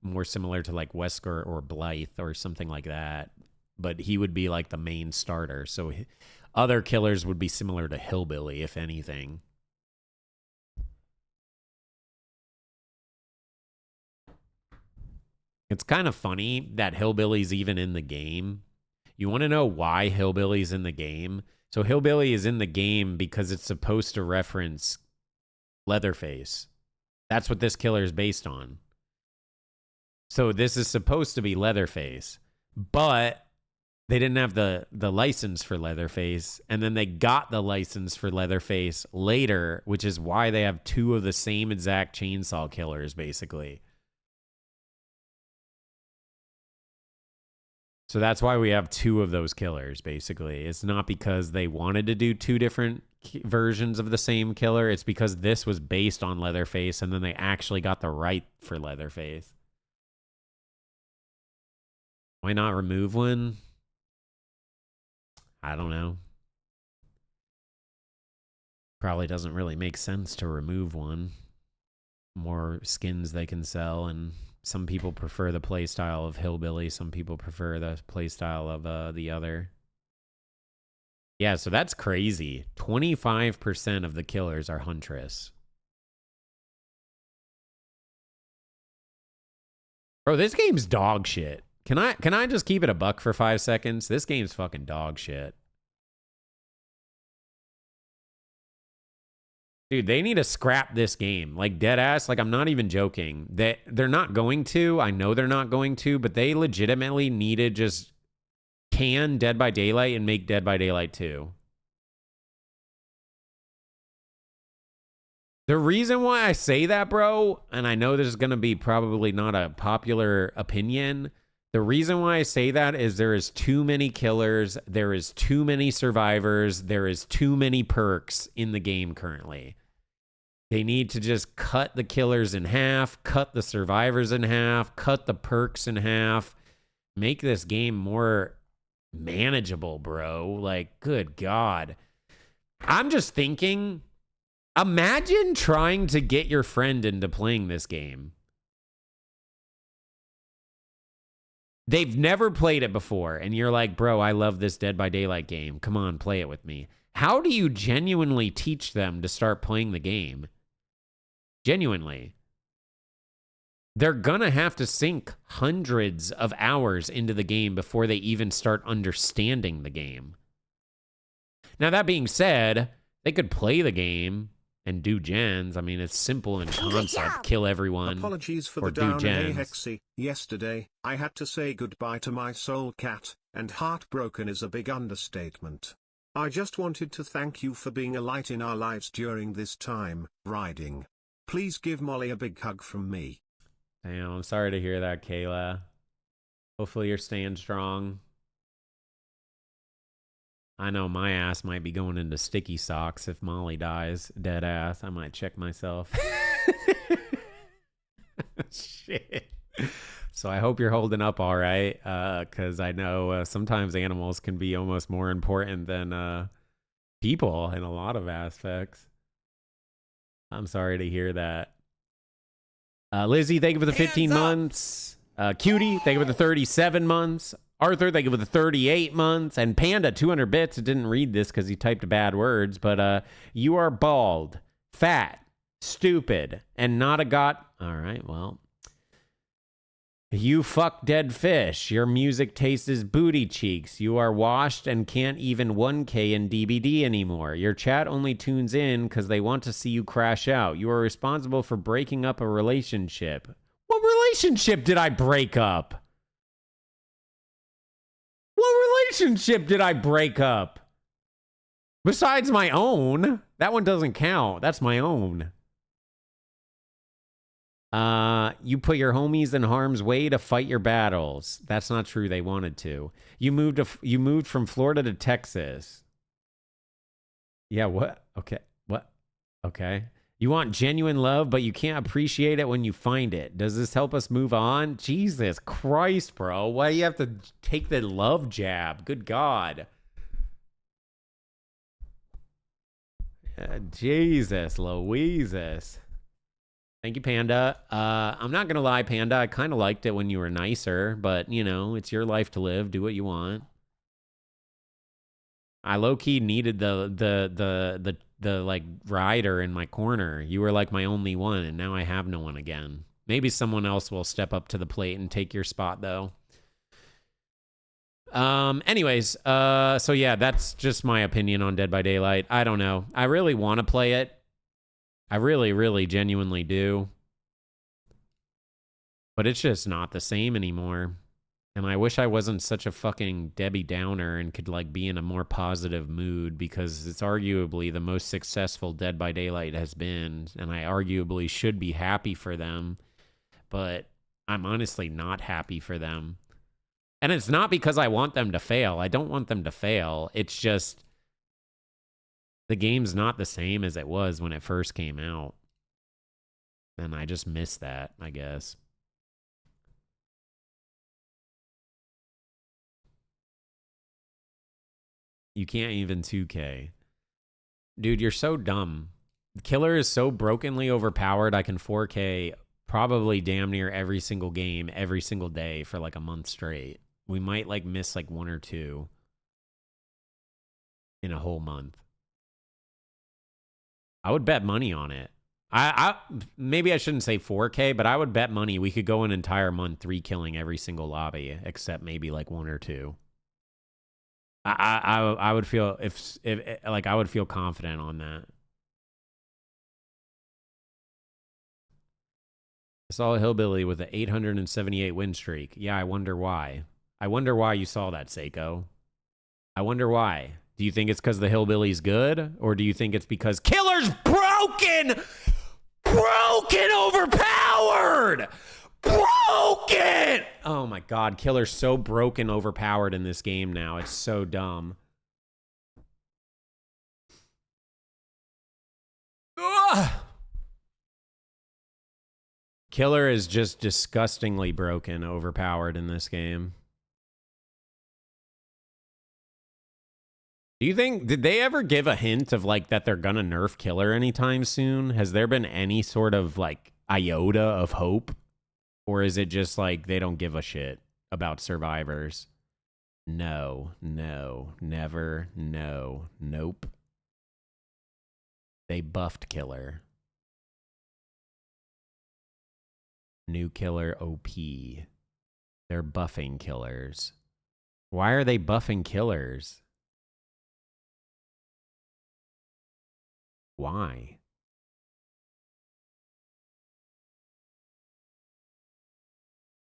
more similar to like Wesker or Blythe or something like that. But he would be like the main starter. So other killers would be similar to Hillbilly, if anything. It's kind of funny that Hillbilly's even in the game. You want to know why Hillbilly's in the game? So Hillbilly is in the game because it's supposed to reference Leatherface. That's what this killer is based on. So this is supposed to be Leatherface, but they didn't have the license for Leatherface, and then they got the license for Leatherface later, which is why they have two of the same exact chainsaw killers, basically. So that's why we have two of those killers, basically. It's not because they wanted to do two different versions of the same killer. It's because this was based on Leatherface, and then they actually got the right for Leatherface. Why not remove one? I don't know. Probably doesn't really make sense to remove one. More skins they can sell, and some people prefer the playstyle of Hillbilly. Some people prefer the playstyle of the other. Yeah, so that's crazy. 25% of the killers are Huntress. Bro, this game's dog shit. Can I just keep it a buck for 5 seconds? This game's fucking dog shit. Dude, they need to scrap this game. Like, dead ass. Like, I'm not even joking. They're not going to. I know they're not going to, but they legitimately need to just can Dead by Daylight and make Dead by Daylight 2. The reason why I say that, bro, and I know this is going to be probably not a popular opinion, the reason why I say that is there is too many killers, there is too many survivors, there is too many perks in the game currently. They need to just cut the killers in half, cut the survivors in half, cut the perks in half, make this game more manageable, bro. Like, good God. I'm just thinking, imagine trying to get your friend into playing this game. They've never played it before, and you're like, bro, I love this Dead by Daylight game. Come on, play it with me. How do you genuinely teach them to start playing the game? Genuinely. They're gonna have to sink hundreds of hours into the game before they even start understanding the game. Now, that being said, they could play the game and do gens. I mean, it's simple in concept. Kill everyone. Apologies for or the do down, gens. Hexy. Yesterday, I had to say goodbye to my soul cat, and heartbroken is a big understatement. I just wanted to thank you for being a light in our lives during this time, riding. Please give Molly a big hug from me. Damn, I'm sorry to hear that, Kayla. Hopefully you're staying strong. I know my ass might be going into sticky socks if Molly dies. Dead ass. I might check myself. Shit. So I hope you're holding up all right, because I know sometimes animals can be almost more important than people in a lot of aspects. I'm sorry to hear that. Lizzie, thank you for the 15 months. Cutie, thank you for the 37 months. Arthur, thank you for the 38 months. And Panda, 200 bits. Didn't read this because he typed bad words, but you are bald, fat, stupid, and not a god. All right, well. You fuck dead fish. Your music taste is booty cheeks. You are washed and can't even 1K in DBD anymore. Your chat only tunes in because they want to see you crash out. You are responsible for breaking up a relationship. What relationship did I break up? What relationship did I break up? Besides my own. That one doesn't count. That's my own. You put your homies in harm's way to fight your battles. That's not true. They wanted to. You moved from Florida to Texas. Yeah, what? Okay. What? Okay. You want genuine love, but you can't appreciate it when you find it. Does this help us move on? Jesus Christ, bro. Why do you have to take the love jab? Good God. Jesus Louises. Thank you, Panda. I'm not going to lie, Panda. I kind of liked it when you were nicer, but, you know, it's your life to live. Do what you want. I low-key needed the like rider in my corner. You were like my only one, and now I have no one again. Maybe someone else will step up to the plate and take your spot, though. Anyways, so yeah, that's just my opinion on Dead by Daylight. I don't know. I really want to play it. I really, really genuinely do. But it's just not the same anymore. And I wish I wasn't such a fucking Debbie Downer and could like be in a more positive mood, because it's arguably the most successful Dead by Daylight has been, and I arguably should be happy for them, but I'm honestly not happy for them. And it's not because I want them to fail. I don't want them to fail. It's just the game's not the same as it was when it first came out. And I just miss that, I guess. You can't even 2K. Dude, you're so dumb. Killer is so brokenly overpowered, I can 4K probably damn near every single game, every single day for like a month straight. We might like miss like one or two in a whole month. I would bet money on it. I maybe I shouldn't say 4K, but I would bet money we could go an entire month 3-killing every single lobby, except maybe like one or two. I would feel if like I would feel confident on that. I saw a hillbilly with an 878 win streak. Yeah, I wonder why. I wonder why you saw that, Seiko. I wonder why. Do you think it's because the hillbilly's good? Or do you think it's because Killer's broken? Broken, overpowered! Broken! Oh my god, Killer's so broken, overpowered in this game now. It's so dumb. Ugh! Killer is just disgustingly broken, overpowered in this game. Do you think, did they ever give a hint of like that they're gonna nerf Killer anytime soon? Has there been any sort of like iota of hope? Or is it just like they don't give a shit about survivors? No, no, never, no, nope. They buffed Killer. New Killer OP. They're buffing Killers. Why are they buffing Killers? Why?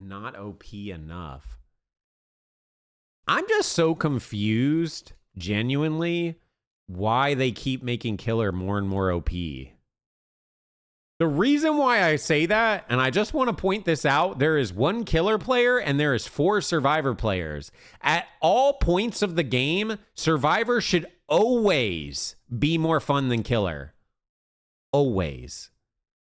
Not OP enough. I'm just so confused, genuinely, why they keep making Killer more and more OP. The reason why I say that, and I just want to point this out, there is one Killer player and there is 4 Survivor players. At all points of the game, Survivor should always be more fun than Killer. Always.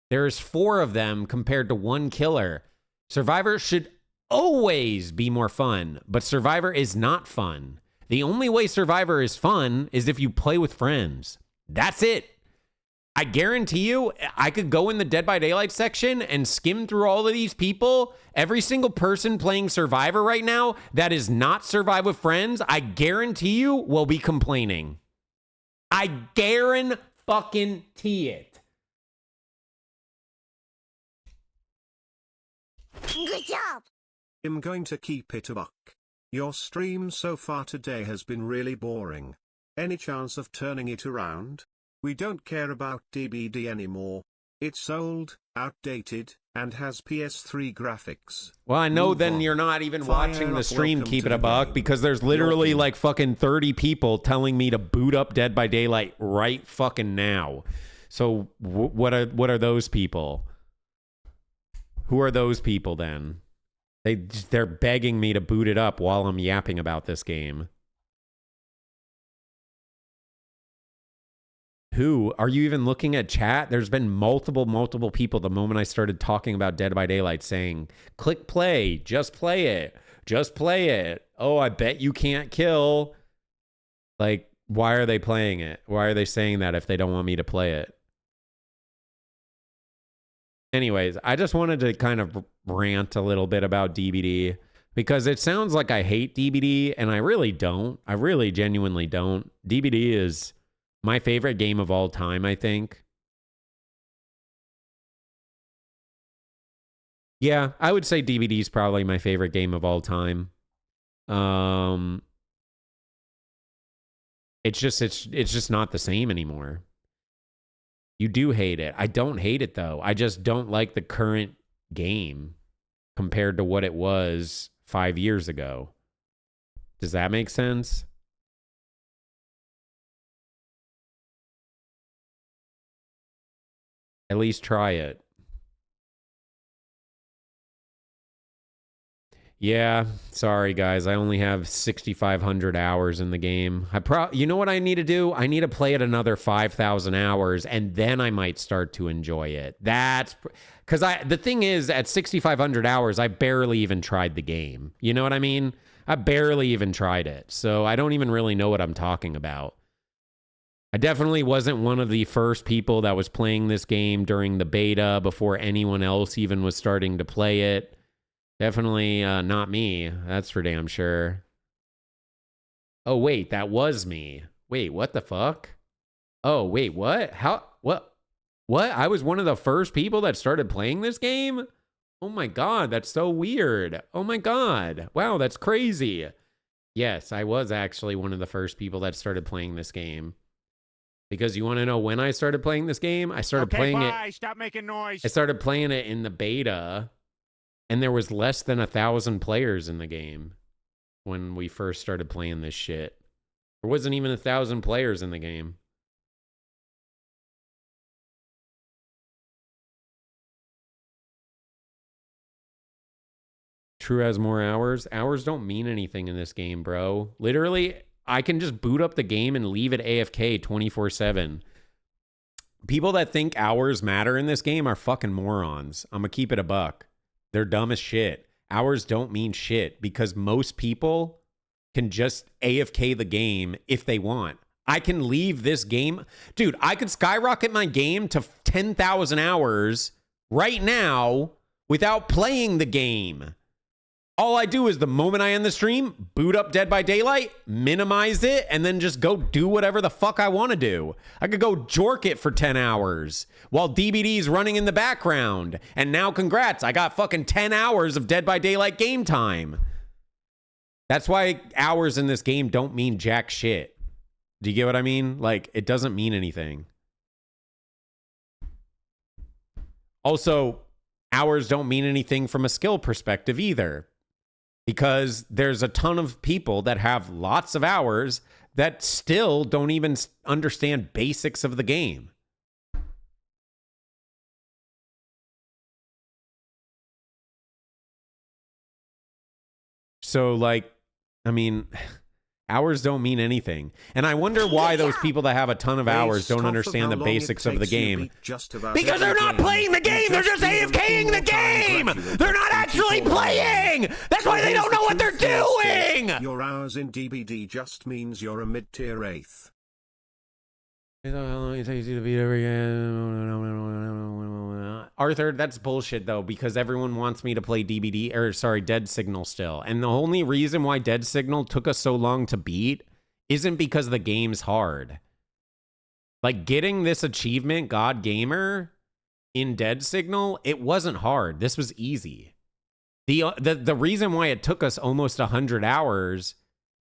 There's 4 of them compared to 1 Killer. Survivor should always be more fun, but Survivor is not fun. The only way Survivor is fun is if you play with friends. That's it. I guarantee you, I could go in the Dead by Daylight section and skim through all of these people. Every single person playing Survivor right now that is not Survive with Friends, I guarantee you will be complaining. I guarantee it. Good job. I'm going to keep it a buck. Your stream so far today has been really boring. Any chance of turning it around? We don't care about DBD anymore. It's old, outdated, and has PS3 graphics. Well, I know then you're not even watching the stream Keep It a Buck, because there's literally like fucking 30 people telling me to boot up Dead by Daylight right fucking now. So what are those people? Who are those people then? They're begging me to boot it up while I'm yapping about this game. Who? Are you even looking at chat? There's been multiple people the moment I started talking about Dead by Daylight saying, click play, just play it, just play it. Oh, I bet you can't kill. Like, why are they playing it? Why are they saying that if they don't want me to play it? Anyways, I just wanted to kind of rant a little bit about DBD, because it sounds like I hate DBD, and I really don't. I really genuinely don't. DBD is my favorite game of all time, I think. Yeah, I would say DBD is probably my favorite game of all time. It's just not the same anymore. You do hate it. I don't hate it though. I just don't like the current game compared to what it was 5 years ago. Does that make sense? At least try it. Yeah, sorry guys. I only have 6,500 hours in the game. You know what I need to do? I need to play it another 5,000 hours and then I might start to enjoy it. That's cuz the thing is at 6,500 hours I barely even tried the game. You know what I mean? I barely even tried it. So I don't even really know what I'm talking about. I definitely wasn't one of the first people that was playing this game during the beta before anyone else even was starting to play it. Definitely not me. That's for damn sure. Oh, wait, that was me. Wait, what the fuck? Oh, wait, what? How? What? What? I was one of the first people that started playing this game? Oh my God, that's so weird. Oh my God. Wow, that's crazy. Yes, I was actually one of the first people that started playing this game. Because you want to know when I started playing this game? I started playing it. Stop making noise. I started playing it in the beta. And there was less than 1,000 players in the game when we first started playing this shit. There wasn't even 1,000 players in the game. True has more hours. Hours don't mean anything in this game, bro. Literally, I can just boot up the game and leave it AFK 24/7. People that think hours matter in this game are fucking morons. I'm gonna keep it a buck. They're dumb as shit. Hours don't mean shit because most people can just AFK the game if they want. I can leave this game. Dude, I could skyrocket my game to 10,000 hours right now without playing the game. All I do is the moment I end the stream, boot up Dead by Daylight, minimize it, and then just go do whatever the fuck I want to do. I could go jork it for 10 hours while DBD's running in the background. And now congrats, I got fucking 10 hours of Dead by Daylight game time. That's why hours in this game don't mean jack shit. Do you get what I mean? Like, it doesn't mean anything. Also, hours don't mean anything from a skill perspective either. Because there's a ton of people that have lots of hours that still don't even understand basics of the game. So, like, I mean, hours don't mean anything. And I wonder why those people that have a ton of hours don't understand the basics of the game. Because they're not playing the game! They're just AFKing the game! They're not actually playing! That's why they don't know what they're doing! Your hours in DBD just means you're a mid-tier 8th. Arthur, that's bullshit though, because everyone wants me to play Dead Signal still. And the only reason why Dead Signal took us so long to beat isn't because the game's hard. Like, getting this achievement, God Gamer, in Dead Signal, it wasn't hard. This was easy. The reason why it took us almost 100 hours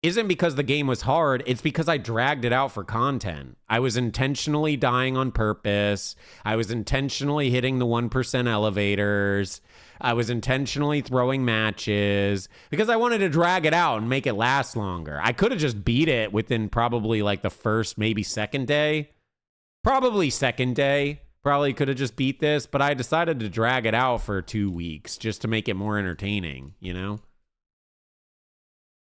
isn't because the game was hard. It's because I dragged it out for content. I was intentionally dying on purpose. I was intentionally hitting the 1% elevators. I was intentionally throwing matches because I wanted to drag it out and make it last longer. I could have just beat it within probably like the first, maybe second day. Probably second day. Probably could have just beat this, but I decided to drag it out for 2 weeks just to make it more entertaining, you know?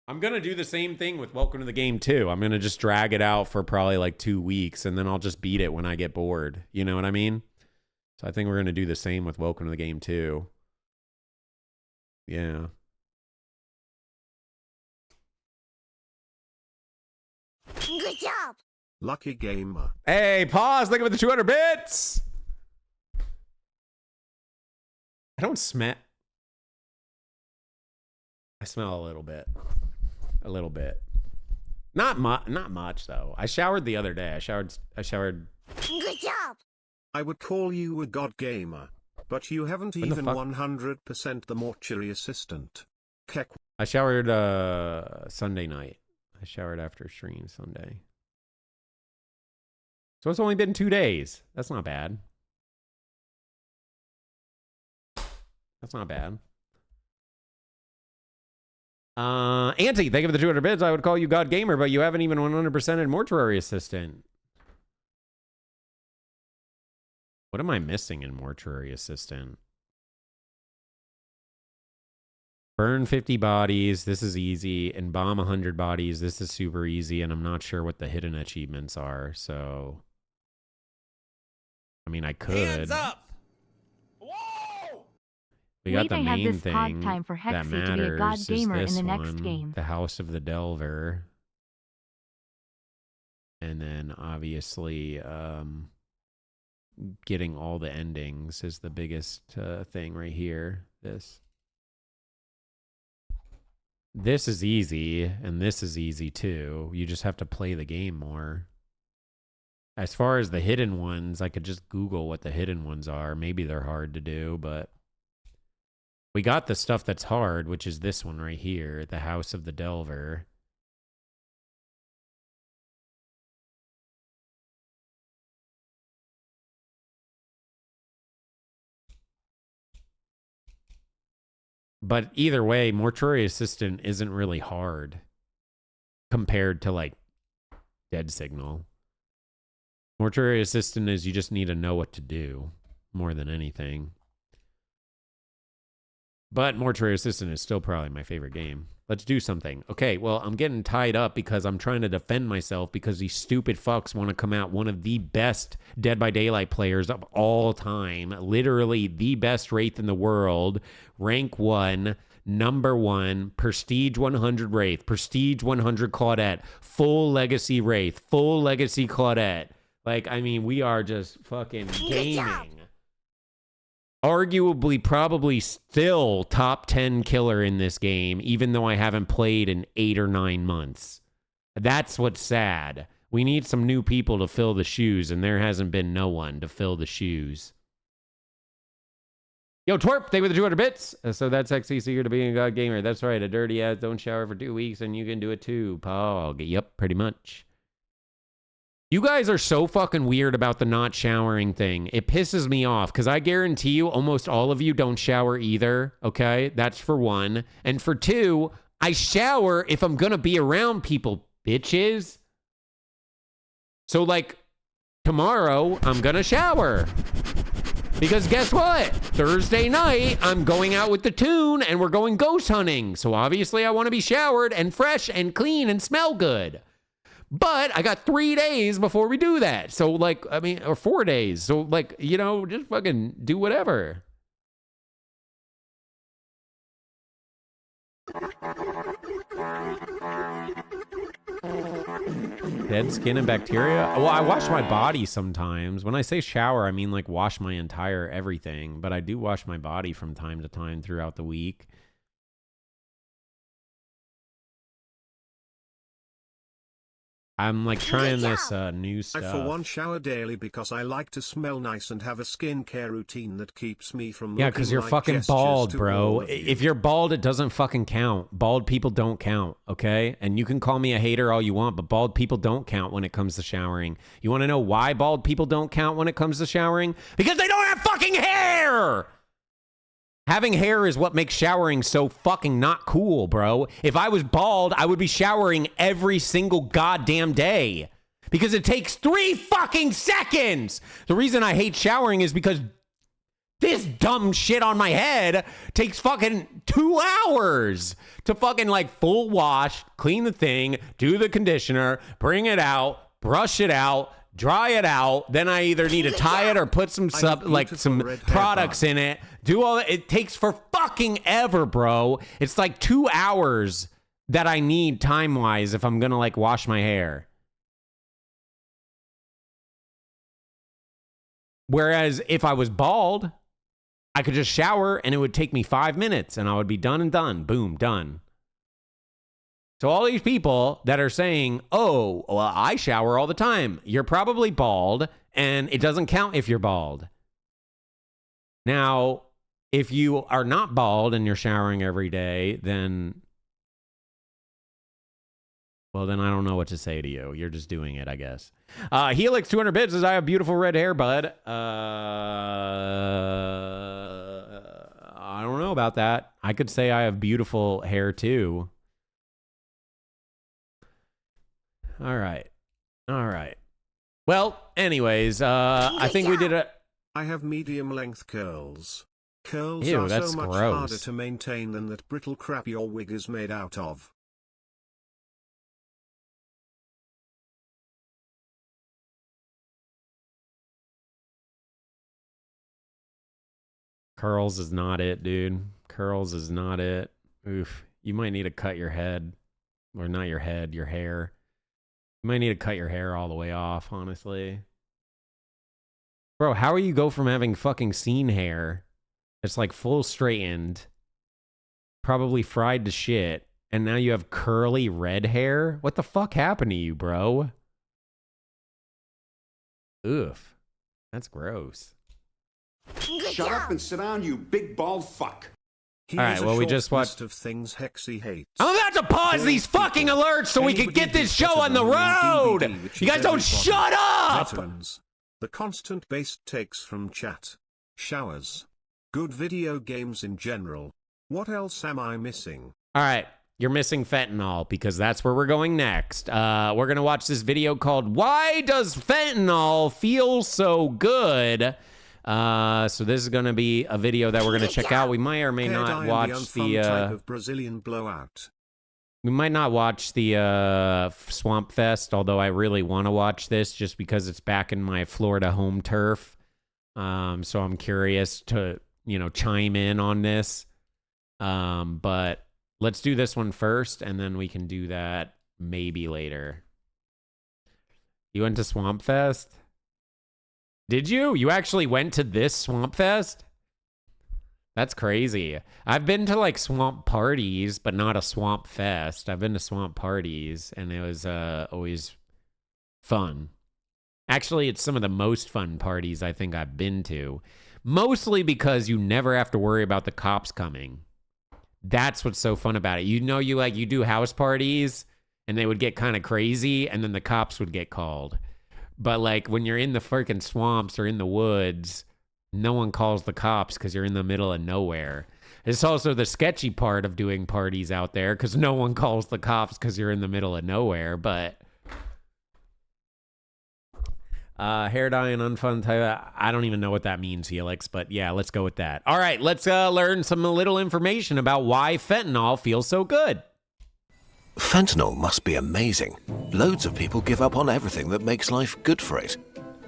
I'm going to do the same thing with Welcome to the Game too. I'm going to just drag it out for probably like 2 weeks and then I'll just beat it when I get bored. You know what I mean? So I think we're going to do the same with Welcome to the Game too. Yeah. Good job. Lucky gamer. Hey, pause. Look at the 200 bits. I don't smell. I smell a little bit. A little bit. Not much though. I showered the other day. I showered. Good job. I would call you a god gamer, but you haven't even 100% the mortuary assistant. Kek. I showered Sunday night. I showered after stream Sunday. So it's only been 2 days. That's not bad. That's not bad. Auntie, thank you for the 200 bits. I would call you God Gamer, but you haven't even 100%ed Mortuary Assistant. What am I missing in Mortuary Assistant? Burn 50 bodies. This is easy. And bomb 100 bodies. This is super easy. And I'm not sure what the hidden achievements are. So, I mean, I could. Hands up! We got Wait, the I have main this thing pod time for that Hexy to be a god matters gamer in is the this next one, game. the House of the Delver. And then, obviously, getting all the endings is the biggest thing right here. This is easy, and this is easy too. You just have to play the game more. As far as the hidden ones, I could just Google what the hidden ones are. Maybe they're hard to do, but we got the stuff that's hard, which is this one right here, the House of the Delver. But either way, Mortuary Assistant isn't really hard compared to, like, Dead Signal. Mortuary Assistant is you just need to know what to do more than anything. But Mortuary Assistant is still probably my favorite game. Let's do something. Okay, well, I'm getting tied up because I'm trying to defend myself because these stupid fucks want to come out one of the best Dead by Daylight players of all time. Literally the best Wraith in the world. Rank 1, number 1, Prestige 100 Wraith, Prestige 100 Claudette, full Legacy Wraith, full Legacy Claudette. Like, I mean, we are just fucking gaming. Arguably, probably still top 10 killer in this game, even though I haven't played in 8 or 9 months. That's what's sad. We need some new people to fill the shoes, and there hasn't been no one to fill the shoes. Yo, Twerp, thank you for the 200 bits. So that's Hexy Secret to being a God Gamer. That's right, a dirty ass don't shower for 2 weeks, and you can do it too, Paul. Yep, pretty much. You guys are so fucking weird about the not showering thing. It pisses me off because I guarantee you almost all of you don't shower either, okay? That's for one. And for two, I shower if I'm going to be around people, bitches. So, like, tomorrow, I'm going to shower. Because guess what? Thursday night, I'm going out with the tune and we're going ghost hunting. So, obviously, I want to be showered and fresh and clean and smell good. But I got 3 days before we do that. So, like, I mean, or 4 days. So, like, you know, just fucking do whatever. Dead skin and bacteria? Well, I wash my body sometimes. When I say shower, I mean, like, wash my entire everything. But I do wash my body from time to time throughout the week. I'm like trying this new stuff. I for one shower daily because I like to smell nice and have a skincare routine that keeps me from yeah, because you're like fucking bald, bro. If you're bald, it doesn't fucking count. Bald people don't count, okay? And you can call me a hater all you want, but bald people don't count when it comes to showering. You want to know why bald people don't count when it comes to showering? Because they don't have fucking hair! Having hair is what makes showering so fucking not cool, bro. If I was bald, I would be showering every single goddamn day. Because it takes 3 fucking seconds! The reason I hate showering is because this dumb shit on my head takes fucking 2 hours to fucking like full wash, clean the thing, do the conditioner, bring it out, brush it out, dry it out. Then I either need to tie it or put some products in it. Do all that. It takes for fucking ever, bro. It's like 2 hours that I need time-wise if I'm gonna like wash my hair. Whereas if I was bald, I could just shower and it would take me 5 minutes and I would be done and done. Boom, done. So all these people that are saying, oh, well, I shower all the time. You're probably bald and it doesn't count if you're bald. Now, if you are not bald and you're showering every day, then Well, then I don't know what to say to you. You're just doing it, I guess. Helix 200 bits says I have beautiful red hair, bud. I don't know about that. I could say I have beautiful hair too. All right. All right. Well, anyways, I think we did it. I have medium length curls. Curls Ew, are that's so much gross. harder to maintain than that brittle crap your wig is made out of. Curls is not it, dude. Curls is not it. Oof. You might need to cut your head. Or not your head, your hair. You might need to cut your hair all the way off, honestly. Bro, how are you go from having fucking scene hair, it's like full straightened, probably fried to shit, and now you have curly red hair? What the fuck happened to you, bro? Oof. That's gross. Good Shut job. up and sit down, you big bald fuck. Here's Alright, well, a we short just watched- list of things Hexy hates. I'm about to pause these fucking alerts so we can Anybody get this who's show better on the than me in road! DVD, which You is guys don't everybody. shut up! Veterans. The constant based takes from chat. Showers. Good video games in general. What else am I missing? All right, you're missing fentanyl because that's where we're going next. We're going to watch this video called Why Does Fentanyl Feel So Good? So this is going to be a video that we're going to check out. We might or may Hair dye not and watch unfun type of Brazilian blowout. we might not watch the Swamp Fest, although I really want to watch this just because it's back in my Florida home turf. So I'm curious to, chime in on this. But let's do this one first, and then we can do that maybe later. You went to Swamp Fest? Did you? You actually went to this Swamp Fest? That's crazy. I've been to like swamp parties, but not a Swamp Fest. I've been to swamp parties, and it was always fun. Actually, it's some of the most fun parties I think I've been to. Mostly because you never have to worry about the cops coming. That's what's so fun about it. You do house parties, and they would get kind of crazy, and then the cops would get called. But like when you're in the freaking swamps or in the woods, no one calls the cops because you're in the middle of nowhere. It's also the sketchy part of doing parties out there because no one calls the cops because you're in the middle of nowhere. But hair dye and unfun type, I don't even know what that means, Helix. But yeah, let's go with that. All right, let's learn some little information about why fentanyl feels so good. Fentanyl must be amazing. Loads of people give up on everything that makes life good for it.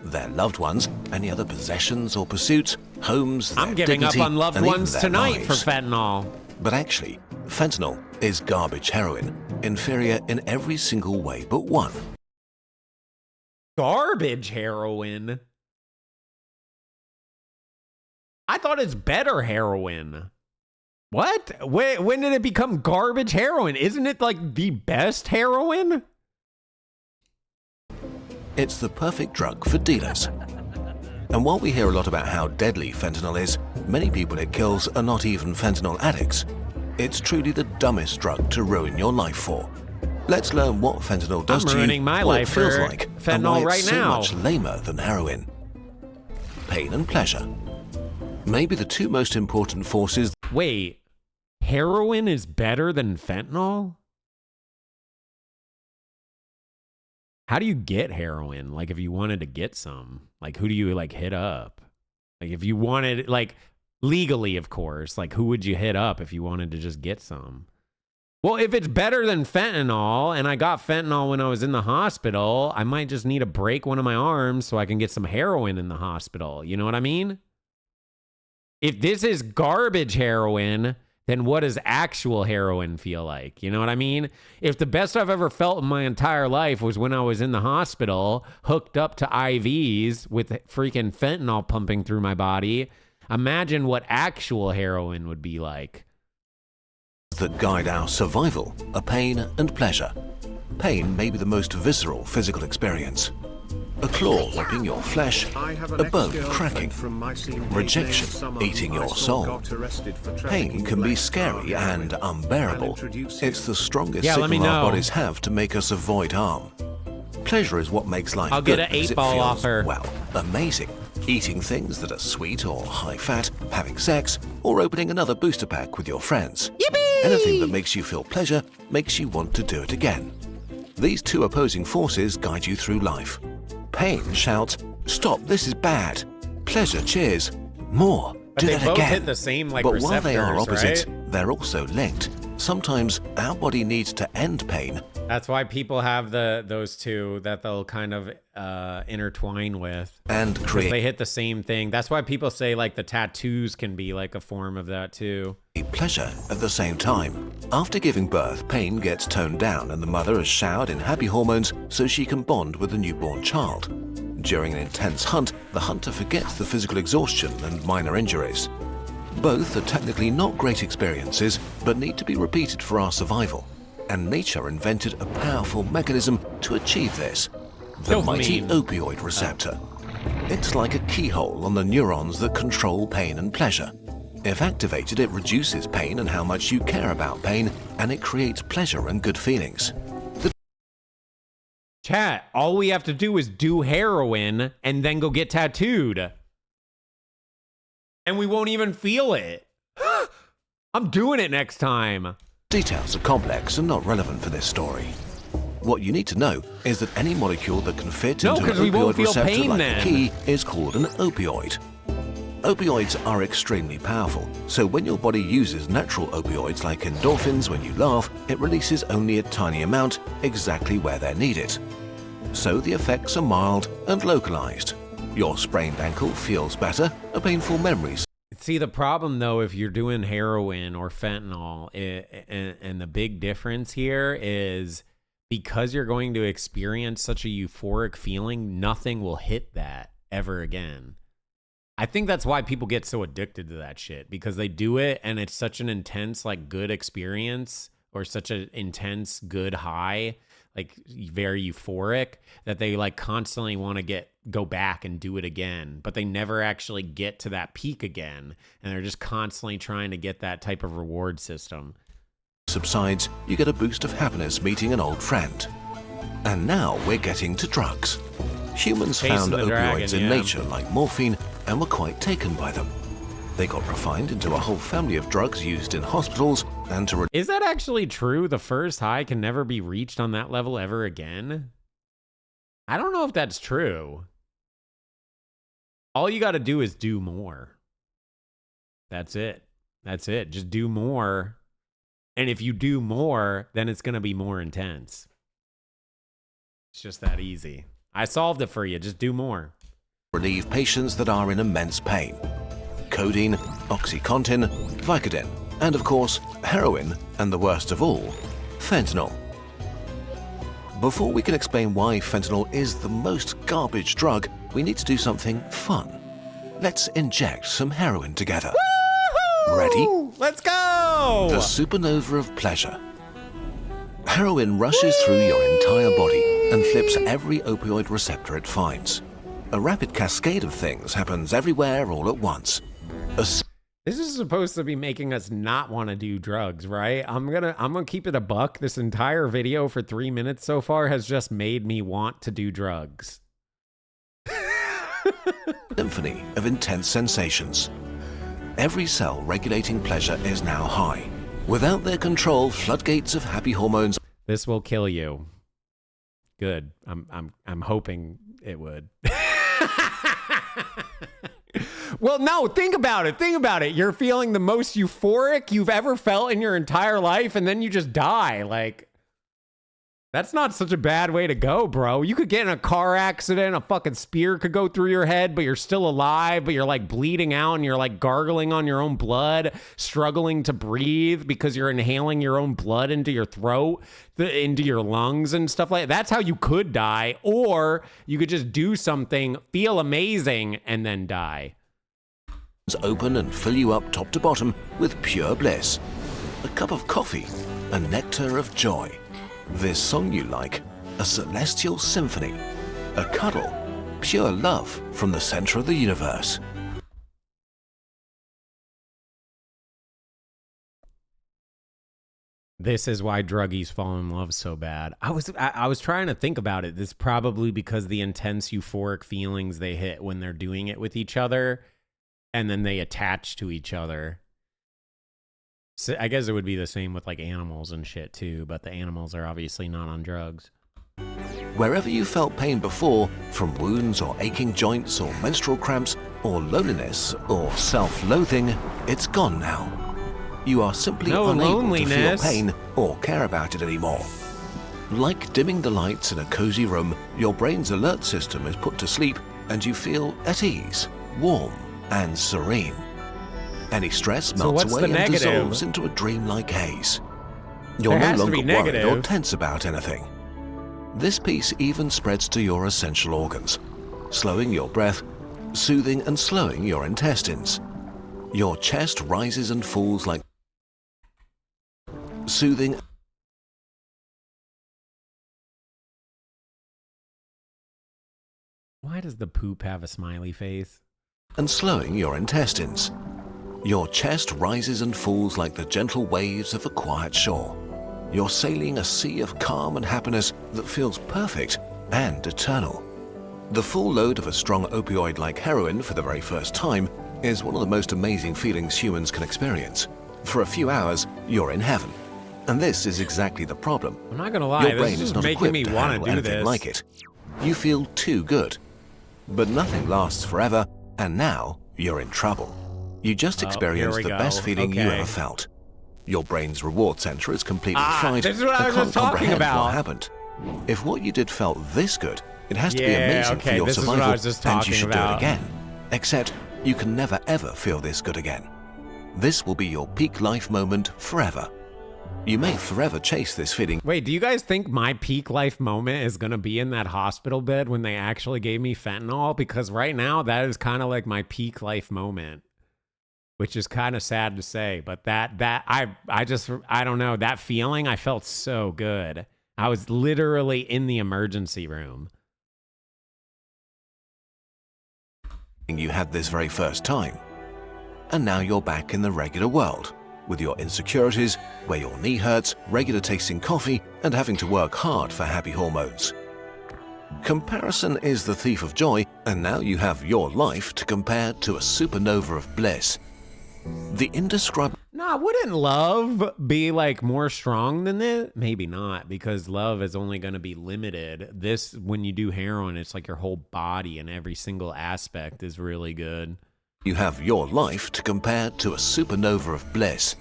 Their loved ones, any other possessions or pursuits, homes, their I'm giving up dignity, on loved and even ones their tonight for lives. fentanyl. But actually, fentanyl is garbage heroin, inferior in every single way but one. Garbage heroin? I thought it's better heroin. What? When did it become garbage heroin? Isn't it like the best heroin? It's the perfect drug for dealers. And while we hear a lot about how deadly fentanyl is, many people it kills are not even fentanyl addicts. It's truly the dumbest drug to ruin your life for. Let's learn what fentanyl does I'm to you, ruining my what life it feels for like, and fentanyl why it's right so now. much lamer than heroin. Pain and pleasure. Maybe the two most important forces. Wait, heroin is better than fentanyl? How do you get heroin? Like if you wanted to get some, like who do you like hit up? Like if you wanted, like legally, of course, like who would you hit up if you wanted to just get some? Well, if it's better than fentanyl and I got fentanyl when I was in the hospital, I might just need to break one of my arms so I can get some heroin in the hospital. You know what I mean? If this is garbage heroin, then what does actual heroin feel like? You know what I mean? If the best I've ever felt in my entire life was when I was in the hospital, hooked up to IVs with freaking fentanyl pumping through my body, imagine what actual heroin would be like. That guide our survival are pain and pleasure. Pain may be the most visceral physical experience. a claw ripping your flesh, I have an a bone ex-girlfriend cracking, from my scene named rejection someone eating who I your saw soul. got arrested for Pain trafficking can be black scary tar and heroin. unbearable. I'll introduce It's you. the strongest Yeah, let me signal our know. bodies have to make us avoid harm. Pleasure is what makes life I'll good get an because it 8-ball feels, off her. well, amazing. Eating things that are sweet or high fat, having sex, or opening another booster pack with your friends. Yippee! Anything that makes you feel pleasure makes you want to do it again. These two opposing forces guide you through life. Pain shouts, "Stop, this is bad." Pleasure cheers, "More, But do they that both again." hit the same, like, but while they are receptors, opposites, right? they're also linked. Sometimes our body needs to end pain. That's why people have those two that they'll kind of intertwine with. And 'Cause create they hit the same thing. That's why people say like the tattoos can be like a form of that too. pleasure at the same time. After giving birth, pain gets toned down and the mother is showered in happy hormones so she can bond with the newborn child. During an intense hunt, the hunter forgets the physical exhaustion and minor injuries. Both are technically not great experiences, but need to be repeated for our survival. And nature invented a powerful mechanism to achieve this: the mighty opioid receptor. It's like a keyhole on the neurons that control pain and pleasure. If activated, it reduces pain and how much you care about pain, and it creates pleasure and good feelings. Chat, all we have to do is do heroin and then go get tattooed. And we won't even feel it. I'm doing it next time. Details are complex and not relevant for this story. What you need to know is that any molecule that can fit No, into 'cause an we won't opioid feel receptor pain like then. a key is called an opioid. Opioids are extremely powerful, so when your body uses natural opioids like endorphins when you laugh, it releases only a tiny amount exactly where they're needed. So the effects are mild and localized. Your sprained ankle feels better, a painful memory. See, the problem, though, if you're doing heroin or fentanyl, and the big difference here is because you're going to experience such a euphoric feeling, nothing will hit that ever again. I think that's why people get so addicted to that shit, because they do it and it's such an intense, like, good experience or such an intense, good high, like very euphoric, that they like constantly want to go back and do it again, but they never actually get to that peak again. And they're just constantly trying to get that type of reward system. Subsides, you get a boost of happiness meeting an old friend. And now we're getting to drugs. Humans Chasing found the opioids dragon, in yeah. nature like morphine and were quite taken by them. They got refined into a whole family of drugs used in hospitals and to Is that actually true? The first high can never be reached on that level ever again? I don't know if that's true. All you got to do is do more. That's it. That's it. Just do more. And if you do more, then it's going to be more intense. It's just that easy. I solved it for you. Just do more. relieve patients that are in immense pain. Codeine, OxyContin, Vicodin, and of course, heroin, and the worst of all, fentanyl. Before we can explain why fentanyl is the most garbage drug, we need to do something fun. Let's inject some heroin together. Woo-hoo! Ready? Let's go! The supernova of pleasure. Heroin rushes through your entire body and flips every opioid receptor it finds. A rapid cascade of things happens everywhere all at once. This is supposed to be making us not want to do drugs, right? I'm gonna keep it a buck. This entire video for 3 minutes so far has just made me want to do drugs. Symphony of intense sensations. Every cell regulating pleasure is now high. Without their control, floodgates of happy hormones. This will kill you. Good. I'm hoping it would. Well, no, think about it. Think about it. You're feeling the most euphoric you've ever felt in your entire life, and then you just die. Like, that's not such a bad way to go, bro. You could get in a car accident, a fucking spear could go through your head, but you're still alive, but you're like bleeding out and you're like gargling on your own blood, struggling to breathe because you're inhaling your own blood into your throat, into your lungs and stuff like that. That's how you could die. Or you could just do something, feel amazing, and then die. Open and fill you up top to bottom with pure bliss. A cup of coffee, a nectar of joy. This song you like, a celestial symphony. a cuddle, pure love from the center of the universe. This is why druggies fall in love so bad. I was trying to think about it. This is probably because the intense euphoric feelings they hit when they're doing it with each other, and then they attach to each other. So I guess it would be the same with like animals and shit too, but the animals are obviously not on drugs. Wherever you felt pain before, from wounds or aching joints or menstrual cramps or loneliness or self-loathing, it's gone now. You are simply unable to feel pain or care about it anymore. Like dimming the lights in a cozy room, your brain's alert system is put to sleep and you feel at ease, warm and serene. Any stress melts away and dissolves into a dreamlike haze. You're no longer worried or tense about anything. This peace even spreads to your essential organs, slowing your breath, soothing and slowing your intestines. Your chest rises and falls like soothing. Why does the poop have a smiley face? And slowing your intestines. Your chest rises and falls like the gentle waves of a quiet shore. You're sailing a sea of calm and happiness that feels perfect and eternal. The full load of a strong opioid like heroin for the very first time is one of the most amazing feelings humans can experience. For a few hours, you're in heaven. And this is exactly the problem. I'm not gonna lie, your brain is not equipped to handle anything like it. You feel too good. But nothing lasts forever, and now you're in trouble. You just experienced the best feeling you ever felt. Your brain's reward center is completely fried and can't comprehend what happened. If what you did felt this good, it has to be amazing for your survival, and you should do it again. Except you can never ever feel this good again. This will be your peak life moment forever. You may forever chase this feeling. Wait, do you guys think my peak life moment is gonna be in that hospital bed when they actually gave me fentanyl? Because right now, that is kind of like my peak life moment, which is kind of sad to say. But I don't know, that feeling, I felt so good. I was literally in the emergency room. You had this very first time. And now you're back in the regular world, with your insecurities, where your knee hurts, regular tasting coffee, and having to work hard for happy hormones. Comparison is the thief of joy, and now you have your life to compare to a supernova of bliss. The indescribable... Nah, wouldn't love be like more strong than this? Maybe not, because love is only going to be limited. This, when you do heroin, it's like your whole body and every single aspect is really good. You have your life to compare to a supernova of bliss.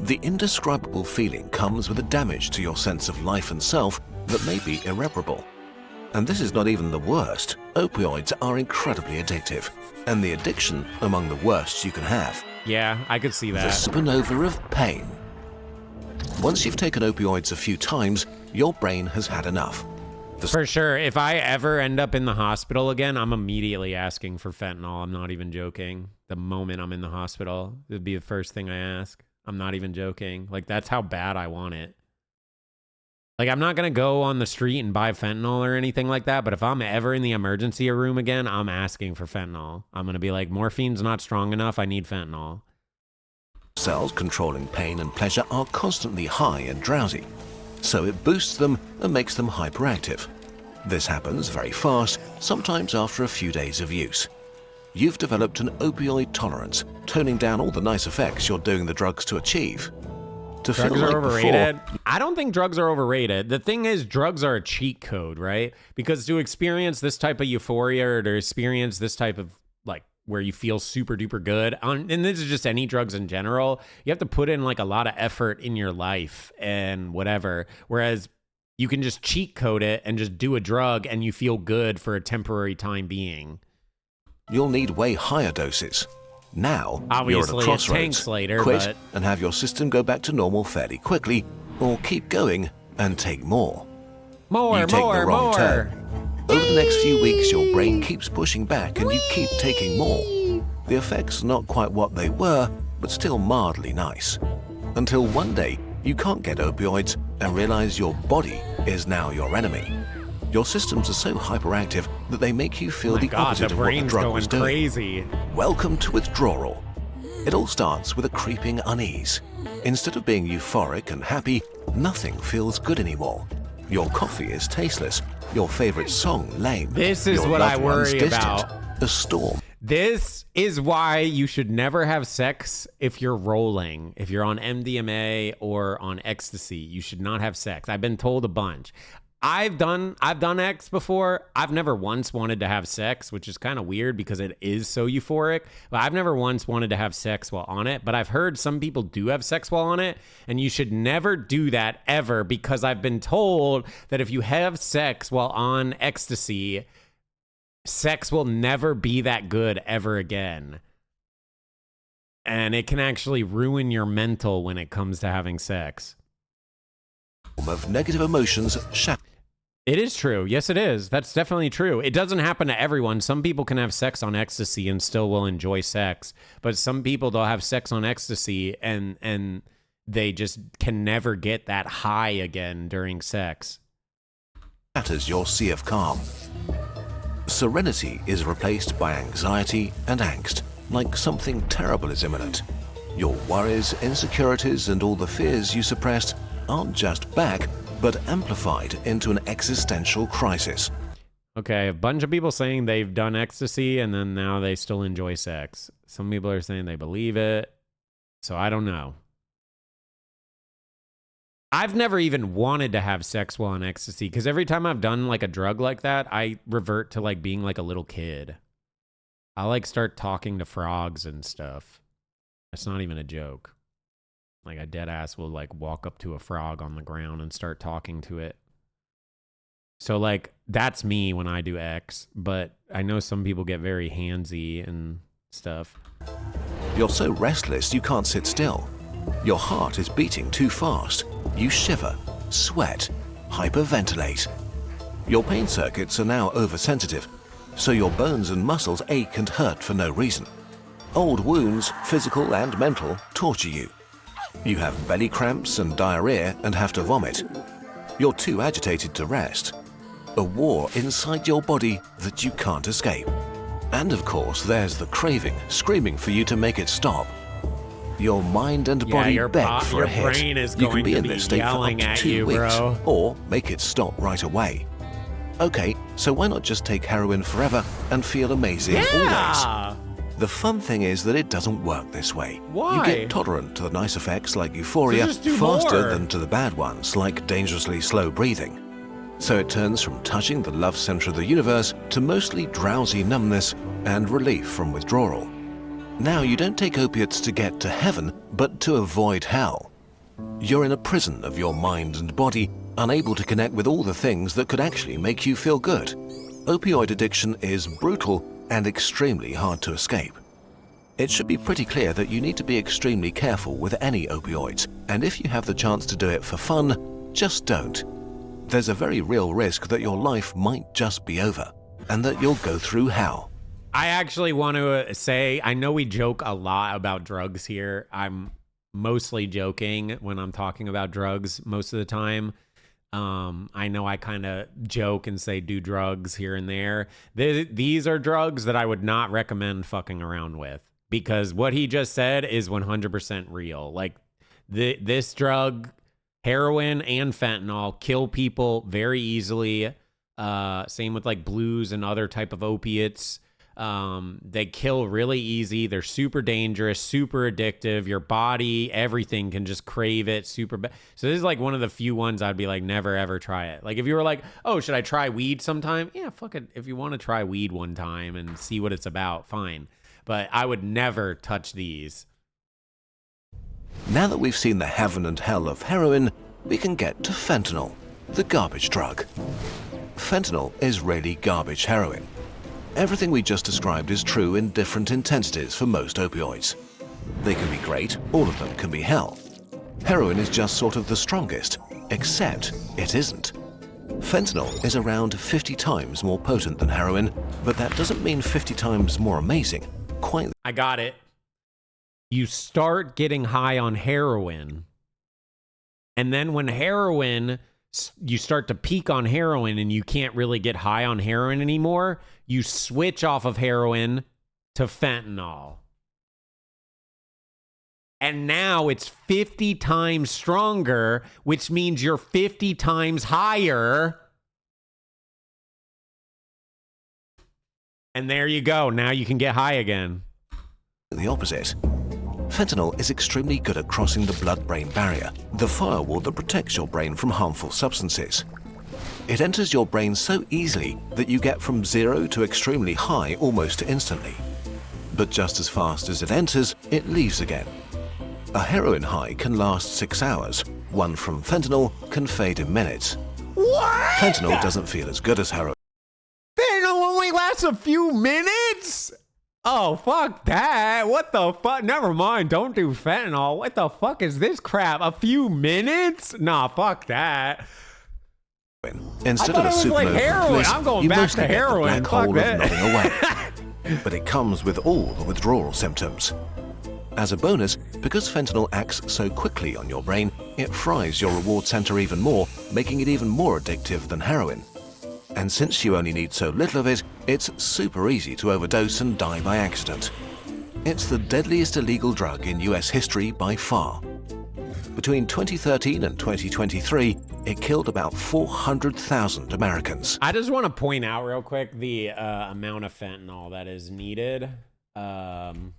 The indescribable feeling comes with a damage to your sense of life and self that may be irreparable. And this is not even the worst. Opioids are incredibly addictive, and the addiction among the worst you can have. Yeah, I could see that. The supernova of pain. Once you've taken opioids a few times, your brain has had enough. For sure. If I ever end up in the hospital again, I'm immediately asking for fentanyl. I'm not even joking. The moment I'm in the hospital, it'd be the first thing I ask. I'm not even joking. Like, that's how bad I want it. Like, I'm not going to go on the street and buy fentanyl or anything like that, but if I'm ever in the emergency room again, I'm asking for fentanyl. I'm going to be like, morphine's not strong enough. I need fentanyl. Cells controlling pain and pleasure are constantly high and drowsy, so it boosts them and makes them hyperactive. This happens very fast, sometimes after a few days of use. You've developed an opioid tolerance, toning down all the nice effects you're doing the drugs to achieve. To Drugs are overrated? I don't think drugs are overrated. The thing is, drugs are a cheat code, right? Because to experience this type of euphoria or to experience this type of, like, where you feel super duper good, and this is just any drugs in general, you have to put in like a lot of effort in your life and whatever. Whereas you can just cheat code it and just do a drug and you feel good for a temporary time being. You'll need way higher doses. Now, obviously, you're at a crossroads. Tanks later, quit and have your system go back to normal fairly quickly, or keep going and take more. You take the wrong turn. Over the next few weeks, your brain keeps pushing back and you keep taking more. The effects are not quite what they were, but still mildly nice. Until one day, you can't get opioids and realize your body is now your enemy. Your systems are so hyperactive that they make you feel Oh my the God, opposite the of what the brain's drug going was doing. crazy. Welcome to withdrawal. It all starts with a creeping unease. Instead of being euphoric and happy, nothing feels good anymore. Your coffee is tasteless. Your favorite song lame. This is Your what I loved ones worry distant. about. A storm. This is why you should never have sex if you're rolling. If you're on MDMA or on ecstasy, you should not have sex. I've been told a bunch. I've done X before. I've never once wanted to have sex, which is kind of weird because it is so euphoric. But I've never once wanted to have sex while on it. But I've heard some people do have sex while on it, and you should never do that ever, because I've been told that if you have sex while on ecstasy, sex will never be that good ever again. And it can actually ruin your mental when it comes to having sex. Of negative emotions It is true. Yes, it is. That's definitely true. It doesn't happen to everyone. Some people can have sex on ecstasy and still will enjoy sex. But some people, they'll have sex on ecstasy and they just can never get that high again during sex. shatters your sea of calm. Serenity is replaced by anxiety and angst, like something terrible is imminent. Your worries, insecurities, and all the fears you suppressed aren't just back, but amplified into an existential crisis. Okay, a bunch of people saying they've done ecstasy and then now they still enjoy sex. Some people are saying they believe it. So I don't know. I've never even wanted to have sex while on ecstasy, because every time I've done like a drug like that, I revert to like being like a little kid. I like start talking to frogs and stuff. That's not even a joke. Like a dead ass will like walk up to a frog on the ground and start talking to it. So like that's me when I do X, but I know some people get very handsy and stuff. You're so restless you can't sit still. Your heart is beating too fast. You shiver, sweat, hyperventilate. Your pain circuits are now oversensitive, so your bones and muscles ache and hurt for no reason. Old wounds, physical and mental, torture you. You have belly cramps and diarrhea and have to vomit. You're too agitated to rest. A war inside your body that you can't escape. And of course, there's the craving, screaming for you to make it stop. Your mind and body beg for a hit. Your brain is You going can be to in be this state for up yelling to at 2 you, weeks, bro. or make it stop right away. Okay, so why not just take heroin forever and feel amazing always? The fun thing is that it doesn't work this way. Why? You get tolerant to the nice effects like euphoria So just do faster more. than to the bad ones like dangerously slow breathing. So it turns from touching the love center of the universe to mostly drowsy numbness and relief from withdrawal. Now you don't take opiates to get to heaven, but to avoid hell. You're in a prison of your mind and body, unable to connect with all the things that could actually make you feel good. Opioid addiction is brutal and extremely hard to escape. It should be pretty clear that you need to be extremely careful with any opioids, and if you have the chance to do it for fun, just don't. There's a very real risk that your life might just be over, and that you'll go through hell. I actually want to say, I know we joke a lot about drugs here. I'm mostly joking when I'm talking about drugs most of the time. I know I kind of joke and say do drugs here and there. These are drugs that I would not recommend fucking around with, because what he just said is 100% real. Like this drug, heroin and fentanyl, kill people very easily. Same with like blues and other type of opiates. They kill really easy. They're super dangerous, super addictive. Your body, everything can just crave it super bad. So this is like one of the few ones I'd be like, never ever try it. Like if you were like, oh, should I try weed sometime? Yeah, fuck it. If you want to try weed one time and see what it's about, fine. But I would never touch these. Now that we've seen the heaven and hell of heroin, we can get to fentanyl, the garbage drug. Fentanyl is really garbage heroin. Everything we just described is true in different intensities for most opioids. They can be great, all of them can be hell. Heroin is just sort of the strongest, except it isn't. Fentanyl is around 50 times more potent than heroin, but that doesn't mean 50 times more amazing. Quite. I got it. You start getting high on heroin, and then when heroin you start to peak on heroin and you can't really get high on heroin anymore, you switch off of heroin to fentanyl. And now it's 50 times stronger, which means you're 50 times higher. And there you go. Now you can get high again. The opposite. Fentanyl is extremely good at crossing the blood-brain barrier, the firewall that protects your brain from harmful substances. It enters your brain so easily that you get from 0 to extremely high almost instantly. But just as fast as it enters, it leaves again. A heroin high can last 6 hours. One from fentanyl can fade in minutes. What? Fentanyl doesn't feel as good as heroin. Fentanyl only lasts a few minutes? Oh, fuck that. What the fuck? Never mind. Don't do fentanyl. What the fuck is this crap? A few minutes? Nah, fuck that. Instead of a supernova like heroin. bliss, I'm going you back mostly to get the heroin. black Fuck hole that. of nothing away. But it comes with all the withdrawal symptoms. As a bonus, because fentanyl acts so quickly on your brain, it fries your reward center even more, making it even more addictive than heroin. And since you only need so little of it, it's super easy to overdose and die by accident. It's the deadliest illegal drug in US history by far. Between 2013 and 2023, it killed about 400,000 Americans. I just want to point out real quick the amount of fentanyl that is needed. Fentanyl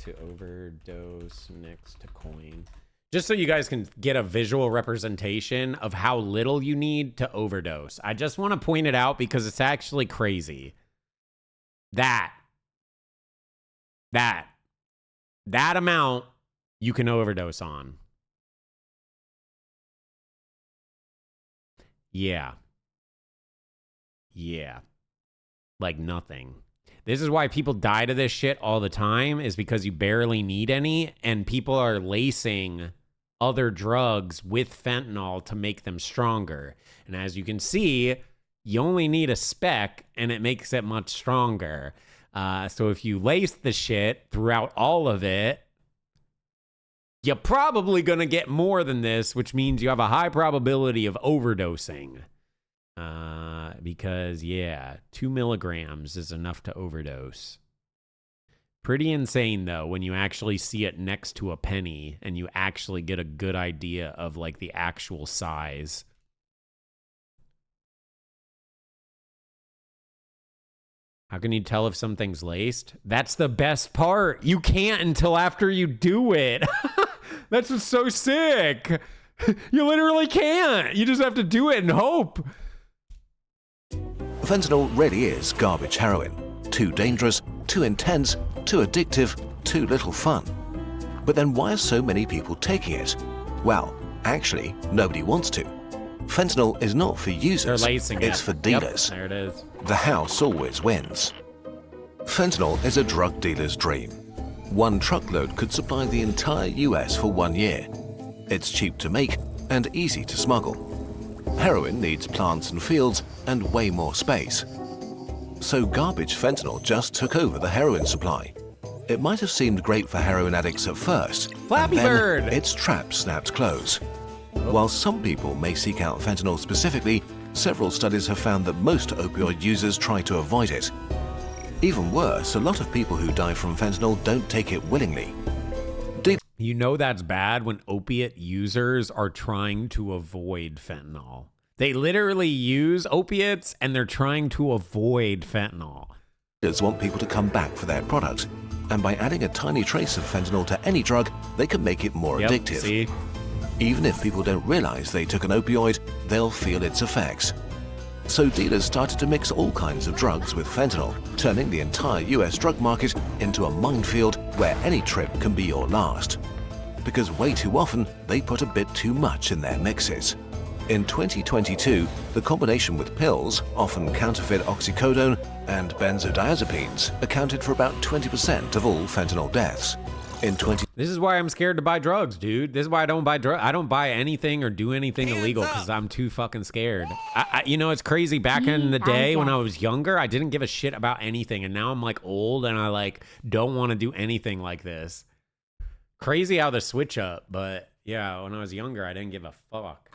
to overdose next to coin. Just so you guys can get a visual representation of how little you need to overdose. I just want to point it out because it's actually crazy. That amount you can overdose on. Yeah. Like nothing. This is why people die to this shit all the time, is because you barely need any, and people are lacing other drugs with fentanyl to make them stronger. And as you can see, you only need a speck, and it makes it much stronger. So if you lace the shit throughout all of it, you're probably going to get more than this, which means you have a high probability of overdosing. Because, yeah, 2 milligrams is enough to overdose. Pretty insane, though, when you actually see it next to a penny and you actually get a good idea of, like, the actual size. How can you tell if something's laced? That's the best part. You can't until after you do it. That's what's so sick. You literally can't. You just have to do it and hope. Fentanyl really is garbage heroin. Too dangerous, too intense, too addictive, too little fun. But then why are so many people taking it? Well, actually, nobody wants to. Fentanyl is not for users, They're lacing it's it. for dealers. Yep, there it is. The house always wins. Fentanyl is a drug dealer's dream. One truckload could supply the entire US for 1 year. It's cheap to make and easy to smuggle. Heroin needs plants and fields and way more space. So garbage fentanyl just took over the heroin supply. It might have seemed great for heroin addicts at first, Flappy and then Bird! its trap snapped close. While some people may seek out fentanyl specifically, several studies have found that most opioid users try to avoid it. Even worse, a lot of people who die from fentanyl don't take it willingly. You know that's bad when opiate users are trying to avoid fentanyl. They literally use opiates and they're trying to avoid fentanyl. Dealers want people to come back for their product, and by adding a tiny trace of fentanyl to any drug, they can make it more addictive. See? Even if people don't realize they took an opioid, they'll feel its effects. So dealers started to mix all kinds of drugs with fentanyl, turning the entire US drug market into a minefield where any trip can be your last. Because way too often, they put a bit too much in their mixes. In 2022, the combination with pills, often counterfeit oxycodone and benzodiazepines, accounted for about 20% of all fentanyl deaths. This is why I'm scared to buy drugs, dude. This is why I don't buy drugs. I don't buy anything or do anything illegal because I'm too fucking scared. You know, it's crazy. Back in the day when I was younger, I didn't give a shit about anything. And now I'm like old and I like don't want to do anything like this. Crazy how the switch up. But yeah, when I was younger, I didn't give a fuck.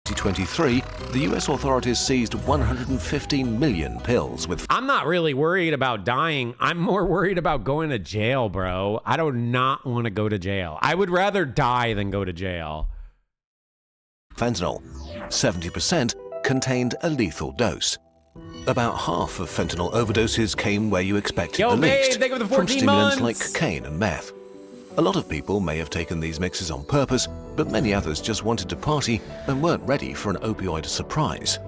2023, the US authorities seized 115 million pills with I'm not really worried about dying. I'm more worried about going to jail, bro. I do not want to go to jail. I would rather die than go to jail. fentanyl. 70% contained a lethal dose. About half of fentanyl overdoses came where you expected Yo, the babe, least, thank you for the from 14 stimulants months. like cocaine and meth. A lot of people may have taken these mixes on purpose, but many others just wanted to party and weren't ready for an opioid surprise.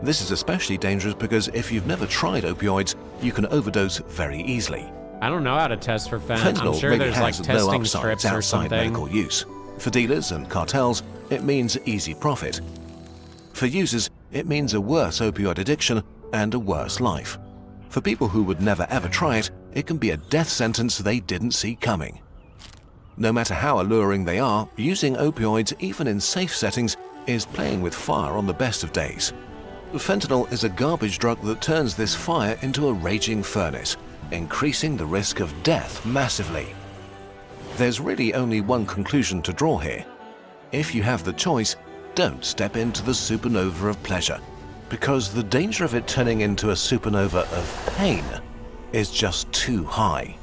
This is especially dangerous because if you've never tried opioids, you can overdose very easily. I don't know how to test for fentanyl. Fentanyl I'm sure really there's like has no testing upsides strips or outside something. medical use. For dealers and cartels, it means easy profit. For users, it means a worse opioid addiction and a worse life. For people who would never ever try it, it can be a death sentence they didn't see coming. No matter how alluring they are, using opioids even in safe settings is playing with fire on the best of days. Fentanyl is a garbage drug that turns this fire into a raging furnace, increasing the risk of death massively. There's really only one conclusion to draw here. If you have the choice, don't step into the supernova of pleasure, because the danger of it turning into a supernova of pain is just too high.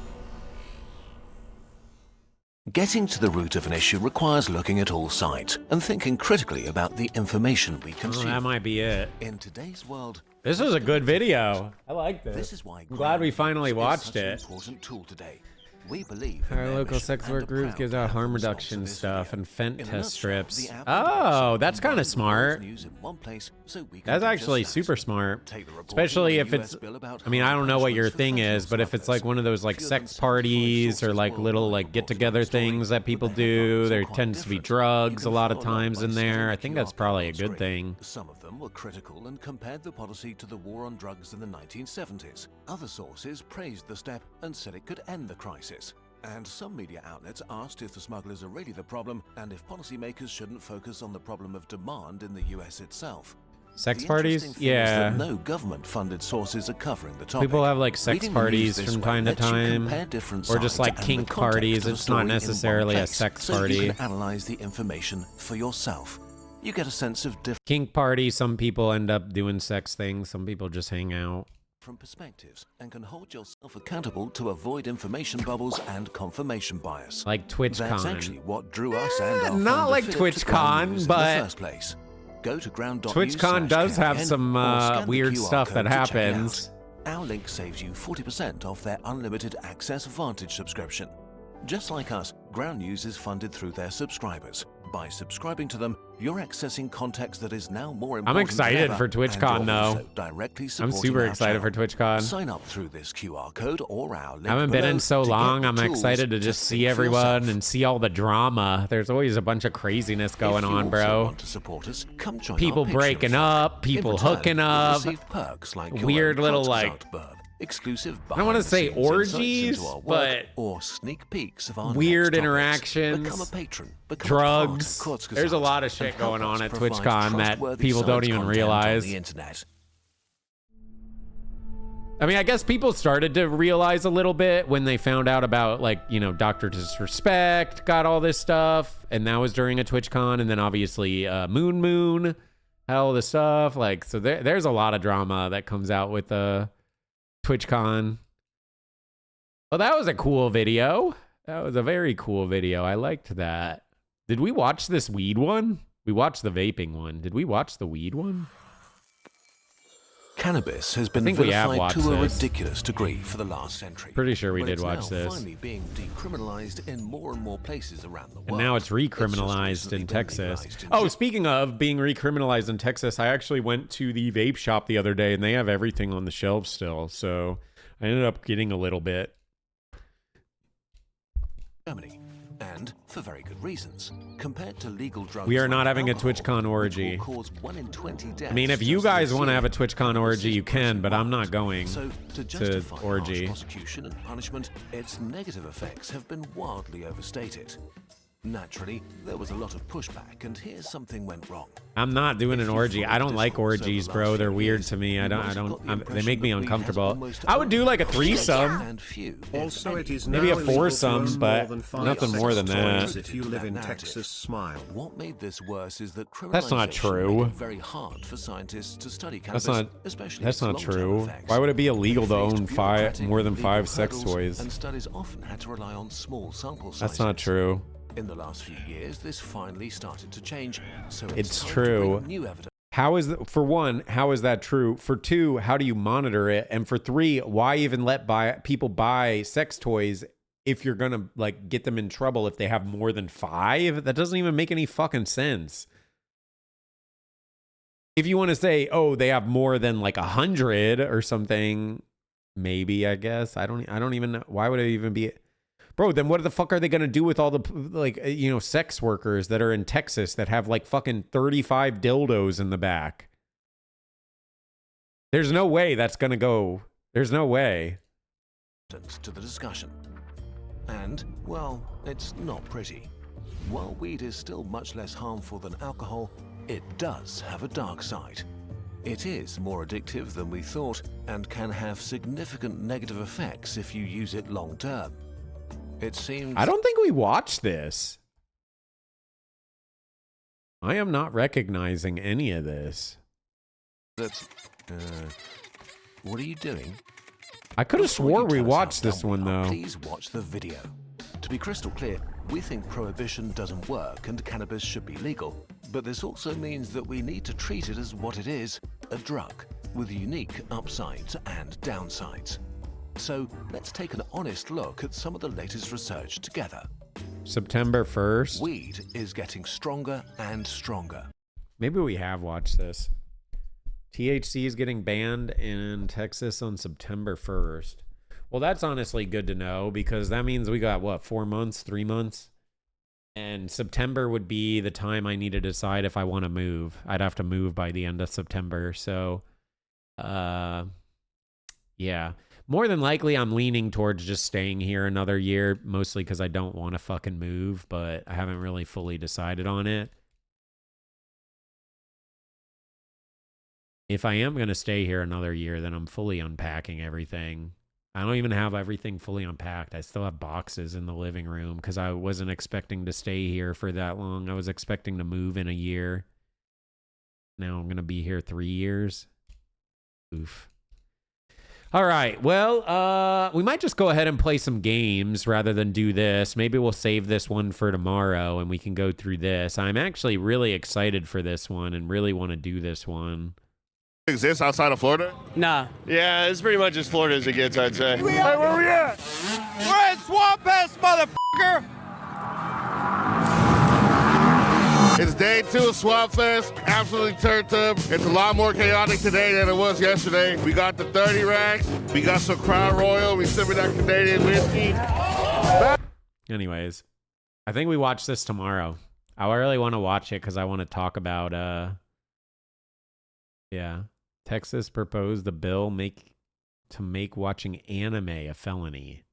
Getting to the root of an issue requires looking at all sides and thinking critically about the information we Oh, consume. that might be it. In today's world, This was a good video. I liked it. this is why I'm glad we ground finally rules is watched such an it. important tool today. We believe in Our their local mission sex and work are group proud gives to out have harm the results reduction of this stuff video. and fent In a test nutshell, strips. the average Oh, person that's kind of combines the smart. news in one place so we can That's do actually just that. super smart. Take the report Especially on if the it's, US bill about I mean, I harm don't know what punishments your for thing fentanyl is, but if it's smugglers. like one of those like Fewer than sex 75 parties or sources like little worldwide like report get together the story, things that but people the do, headlines are there quite tends to be different. drugs You a can lot of follow along times by in there. scanning I the think QR that's probably a code good on thing. screen. Some of them were critical and compared the policy to the war on drugs in the 1970s. Other sources praised the step and said it could end the crisis. And some media outlets asked if the smugglers are really the problem and if policymakers shouldn't focus on the problem of demand in the US itself. Sex The parties? interesting thing is Yeah. that no government-funded sources are covering the topic. People have like sex Reading the news parties this from way time to lets you time, compare different or just sides like and the kink context parties. of a It's story not in one necessarily a place, sex so party. you can analyze the information for yourself. You get a sense of Kink party, some people end up doing sex things, some people just hang out. different perspectives and can hold yourself accountable to avoid information bubbles and confirmation bias. Like That's TwitchCon. actually what drew us and our not founder like Philip to Ground TwitchCon, News but in the first place. Go to TwitchCon does have some weird stuff that happens. Our link saves you 40% off their unlimited access Vantage subscription. Just like us, Ground News is funded through their subscribers. By subscribing to them, you're accessing context that is now more important. I'm excited than ever, for and TwitchCon you're though. also directly I'm supporting super our excited for channel. TwitchCon. Sign up through this QR code or our link I haven't been below in so to get long. the I'm tools excited to just think see for everyone yourself. and see all the drama. There's always a bunch of craziness going If you on, also bro. want to support us, come join People our Patreon breaking fund. up, In people return, hooking you'll up, receive perks like your weird own little, Cox's like, Art Burb, exclusive I don't want to say behind-the-scenes insights orgies, into our work, but or sneak peeks of our weird next topics. interactions, Become a patron, become a part of drugs. Cox's There's a Art, lot of and shit help going us on at provide TwitchCon that trustworthy people don't science even content realize. on the internet. I mean, I guess people started to realize a little bit when they found out about, like, you know, Dr. Disrespect got all this stuff, and that was during a TwitchCon, and then obviously Moon had all this stuff. Like, so there's a lot of drama that comes out with TwitchCon. Well, that was a cool video. That was a very cool video. I liked that. Did we watch this weed one? We watched the vaping one. Did we watch the weed one? Cannabis has been think we have vilified watched to a this. ridiculous degree for the last century. Pretty sure we But did it's watch now this. finally being decriminalized in more and more places around the world. And now it's just recriminalized recently in been Texas. legalized in Oh, Japan. speaking of being recriminalized in Texas, I actually went to the vape shop the other day and they have everything on the shelves still. So I ended up getting a little bit. Germany, and for very good reasons. Compared to legal drugs, We are like not having a alcohol, TwitchCon which will orgy. cause 1 in 20 deaths I mean, if you just guys this want to year, have a TwitchCon cannabis orgy, is you can, but I'm not going So, to to justify harsh orgy. prosecution and punishment, its negative effects have been wildly overstated. Naturally, there was a lot of pushback, and here's something went wrong. I'm not doing an orgy. I don't like orgies, bro. They're weird to me. They make me uncomfortable. I would do like a threesome. Also, it is Maybe a now illegal to foursome, own but more than 5 nothing more than sex that. toys if you live in Texas. Smile. What made this worse is that That's not criminalization true. made it very hard for scientists to study cannabis, especially That's its not long-term true. effects. Why would it be illegal to They faced own bureaucratic more than and legal 5 sex hurdles, toys? And studies often had to rely on small sample sizes. That's not true. In the last few years, this finally started to change. So It's time to true. bring new evidence. How is that? For one, how is that true? For two, how do you monitor it? And for three, why even let people buy sex toys if you're gonna like get them in trouble if they have more than 5? That doesn't even make any fucking sense. If you want to say, oh, they have more than like 100 or something, maybe, I guess. I don't even know. Why would it even be? Bro, then what the fuck are they going to do with all the, like, you know, sex workers that are in Texas that have like fucking 35 dildos in the back? There's no way that's going to go. There's no way. To the discussion. And, well, it's not pretty. While weed is still much less harmful than alcohol, it does have a dark side. It is more addictive than we thought and can have significant negative effects if you use it long term. It seems... I don't think we watched this. I am not recognizing any of this. That, what are you doing? I could have Before swore you we tell us watched how this dumb we one, are, though. Please watch the video. To be crystal clear, we think prohibition doesn't work and cannabis should be legal. But this also means that we need to treat it as what it is, a drug, with unique upsides and downsides. So let's take an honest look at some of the latest research together. September 1st. Weed is getting stronger and stronger. Maybe we have watched this. THC is getting banned in Texas on September 1st. Well, that's honestly good to know because that means we got, what, 4 months, 3 months? And September would be the time I need to decide if I want to move. I'd have to move by the end of September. So, yeah. More than likely, I'm leaning towards just staying here another year, mostly because I don't want to fucking move, but I haven't really fully decided on it. If I am going to stay here another year, then I'm fully unpacking everything. I don't even have everything fully unpacked. I still have boxes in the living room because I wasn't expecting to stay here for that long. I was expecting to move in a year. Now I'm going to be here 3 years. Oof. All right. Well, we might just go ahead and play some games rather than do this. Maybe we'll save this one for tomorrow and we can go through this. I'm actually really excited for this one and really want to do this one. Exists outside of Florida? Nah. Yeah, it's pretty much as Florida as it gets, I'd say. Hey, where we at? We're at Swamp Fest, motherfucker! It's day 2 of Swamp Fest. Absolutely turned up. It's a lot more chaotic today than it was yesterday. We got the 30 racks. We got some Crown Royal. We sipping that Canadian whiskey. Anyways, I think we watch this tomorrow. I really want to watch it because I want to talk about, yeah. Texas proposed a bill to make watching anime a felony.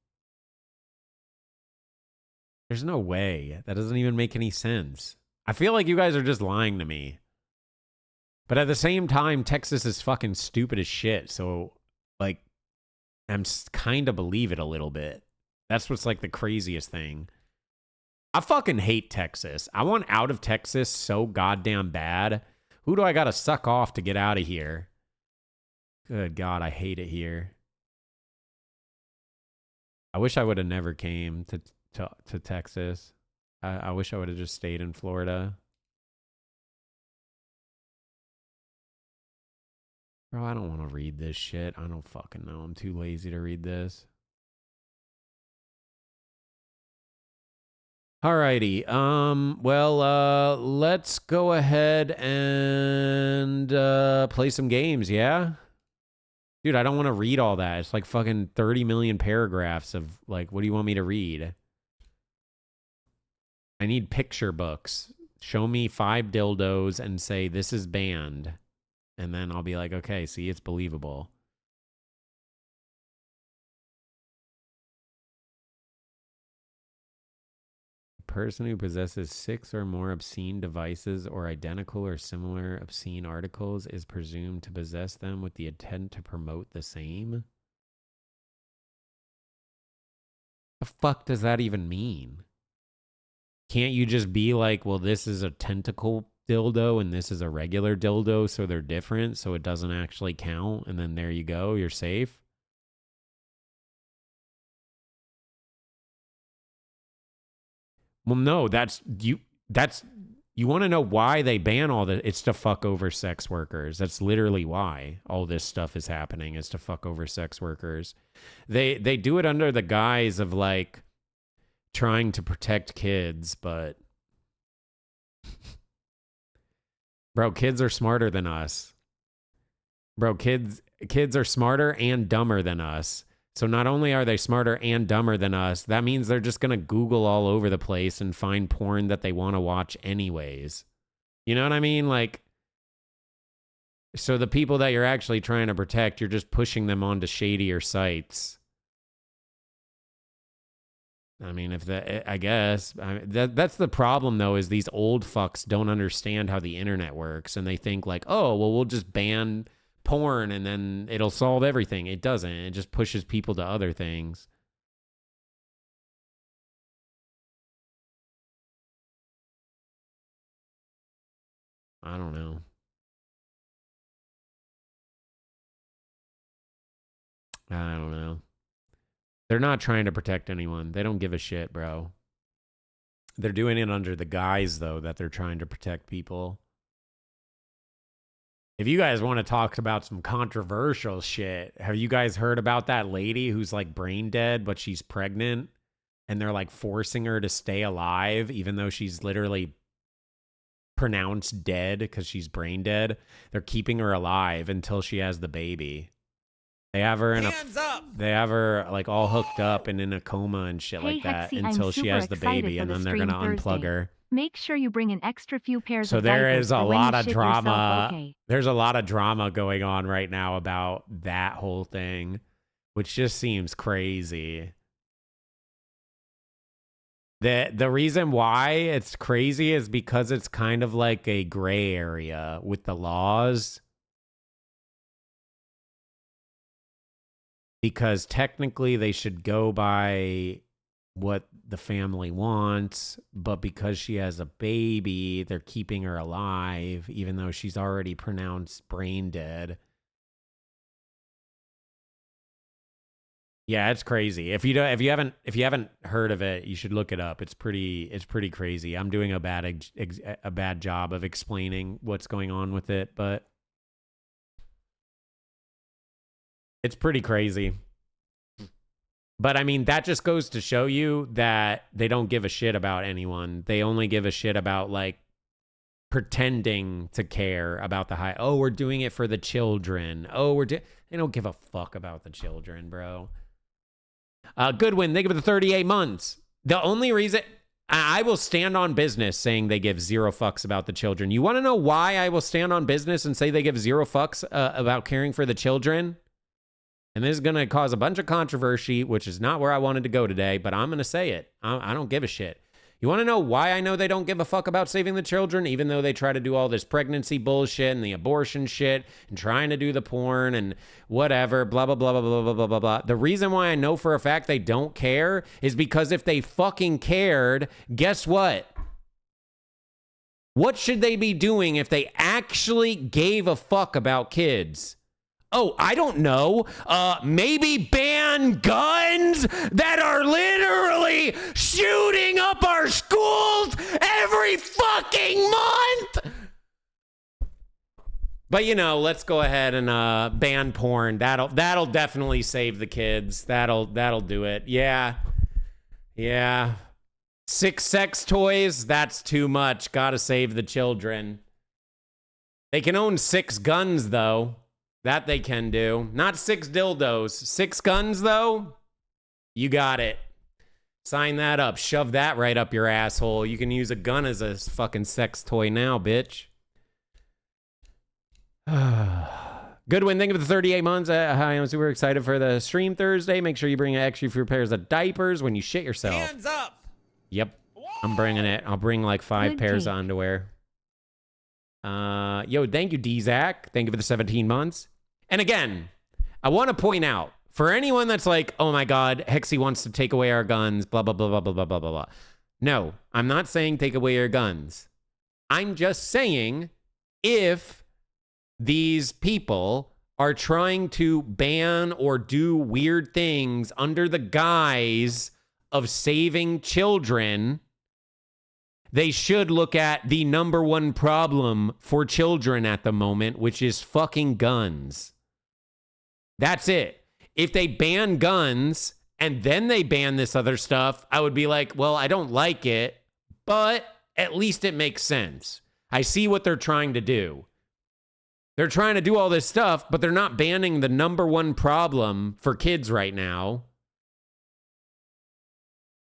There's no way. That doesn't even make any sense. I feel like you guys are just lying to me. But at the same time, Texas is fucking stupid as shit. So, like, I'm kind of believe it a little bit. That's what's like the craziest thing. I fucking hate Texas. I want out of Texas so goddamn bad. Who do I gotta suck off to get out of here? Good God, I hate it here. I wish I would have never came to Texas. I wish I would have just stayed in Florida. Bro, I don't want to read this shit. I don't fucking know. I'm too lazy to read this. Alrighty. Well, let's go ahead and play some games, yeah? Dude, I don't want to read all that. It's like fucking 30 million paragraphs of, like, what do you want me to read? I need picture books. Show me 5 dildos and say, this is banned. And then I'll be like, okay, see, it's believable. person who possesses 6 or more obscene devices or identical or similar obscene articles is presumed to possess them with the intent to promote the same. The fuck does that even mean? Can't you just be like, well, this is a tentacle dildo and this is a regular dildo, so they're different, so it doesn't actually count, and then there you go, you're safe? Well, no, you want to know why they ban all the, it's to fuck over sex workers. That's literally why all this stuff is happening, is to fuck over sex workers. They do it under the guise of like trying to protect kids, but bro, kids are smarter than us. Bro, kids are smarter and dumber than us. So not only are they smarter and dumber than us, that means they're just going to Google all over the place and find porn that they want to watch anyways. You know what I mean? Like, so the people that you're actually trying to protect, you're just pushing them onto shadier sites. I mean, I guess that's the problem though, is these old fucks don't understand how the internet works, and they think like, oh, well, we'll just ban porn and then it'll solve everything. It doesn't. It just pushes people to other things. I don't know. I don't know. They're not trying to protect anyone. They don't give a shit, bro. They're doing it under the guise, though, that they're trying to protect people. If you guys want to talk about some controversial shit, have you guys heard about that lady who's like brain dead, but she's pregnant, and they're like forcing her to stay alive, even though she's literally pronounced dead because she's brain dead? They're keeping her alive until she has the baby. They have her they have her like all hooked up and in a coma and shit like that until she has the baby, and then they're gonna unplug her. Make sure you bring an extra few pairs so of there diapers is a for when lot you of shit drama. yourself, okay? There's a lot of drama going on right now about that whole thing, which just seems crazy. The reason why it's crazy is because it's kind of like a gray area with the laws. Because technically they should go by what the family wants, but because she has a baby, they're keeping her alive, even though she's already pronounced brain dead. Yeah, it's crazy. If you haven't heard of it, you should look it up. It's pretty crazy. I'm doing a bad job of explaining what's going on with it, but it's pretty crazy. But I mean, that just goes to show you that they don't give a shit about anyone. They only give a shit about like pretending to care about the high. Oh, we're doing it for the children. Oh, they don't give a fuck about the children, bro. Goodwin, they give it the 38 months. The only reason I will stand on business saying they give zero fucks about the children. You want to know why I will stand on business and say they give zero fucks about caring for the children? And this is going to cause a bunch of controversy, which is not where I wanted to go today, but I'm going to say it. I don't give a shit. You want to know why I know they don't give a fuck about saving the children, even though they try to do all this pregnancy bullshit and the abortion shit and trying to do the porn and whatever, blah, blah, blah, blah, blah, blah, blah, blah, blah. The reason why I know for a fact they don't care is because if they fucking cared, guess what? What should they be doing if they actually gave a fuck about kids? Oh, I don't know. Maybe ban guns that are literally shooting up our schools every fucking month. But you know, let's go ahead and ban porn. That'll definitely save the kids. That'll do it. Yeah. 6 sex toys, that's too much. Gotta save the children. They can own 6 guns though. That they can do. Not 6 dildos. 6 guns, though? You got it. Sign that up. Shove that right up your asshole. You can use a gun as a fucking sex toy now, bitch. Goodwin, think of the 38 months. Hi, I'm super excited for the stream Thursday. Make sure you bring extra few pairs of diapers when you shit yourself. Hands up! Yep. I'm bringing it. I'll bring like 5 Good pairs take. of underwear. Yo, thank you, D-Zach. Thank you for the 17 months. And again, I want to point out, for anyone that's like, oh my God, Hexy wants to take away our guns, blah, blah, blah, blah, blah, blah, blah, blah, blah. No, I'm not saying take away your guns. I'm just saying if these people are trying to ban or do weird things under the guise of saving children, they should look at the number one problem for children at the moment, which is fucking guns. That's it. If they ban guns and then they ban this other stuff, I would be like, well, I don't like it, but at least it makes sense. I see what they're trying to do. They're trying to do all this stuff, but they're not banning the number one problem for kids right now.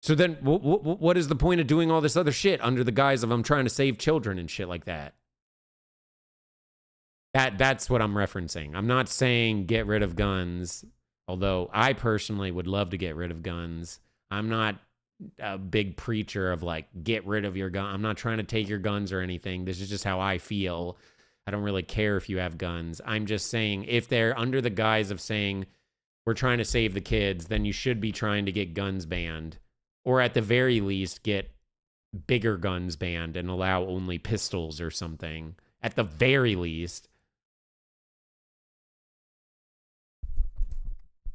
So then what is the point of doing all this other shit under the guise of I'm trying to save children and shit like that? That's what I'm referencing. I'm not saying get rid of guns, although I personally would love to get rid of guns. I'm not a big preacher of like, get rid of your gun. I'm not trying to take your guns or anything. This is just how I feel. I don't really care if you have guns. I'm just saying if they're under the guise of saying we're trying to save the kids, then you should be trying to get guns banned. Or at the very least, get bigger guns banned and allow only pistols or something. At the very least.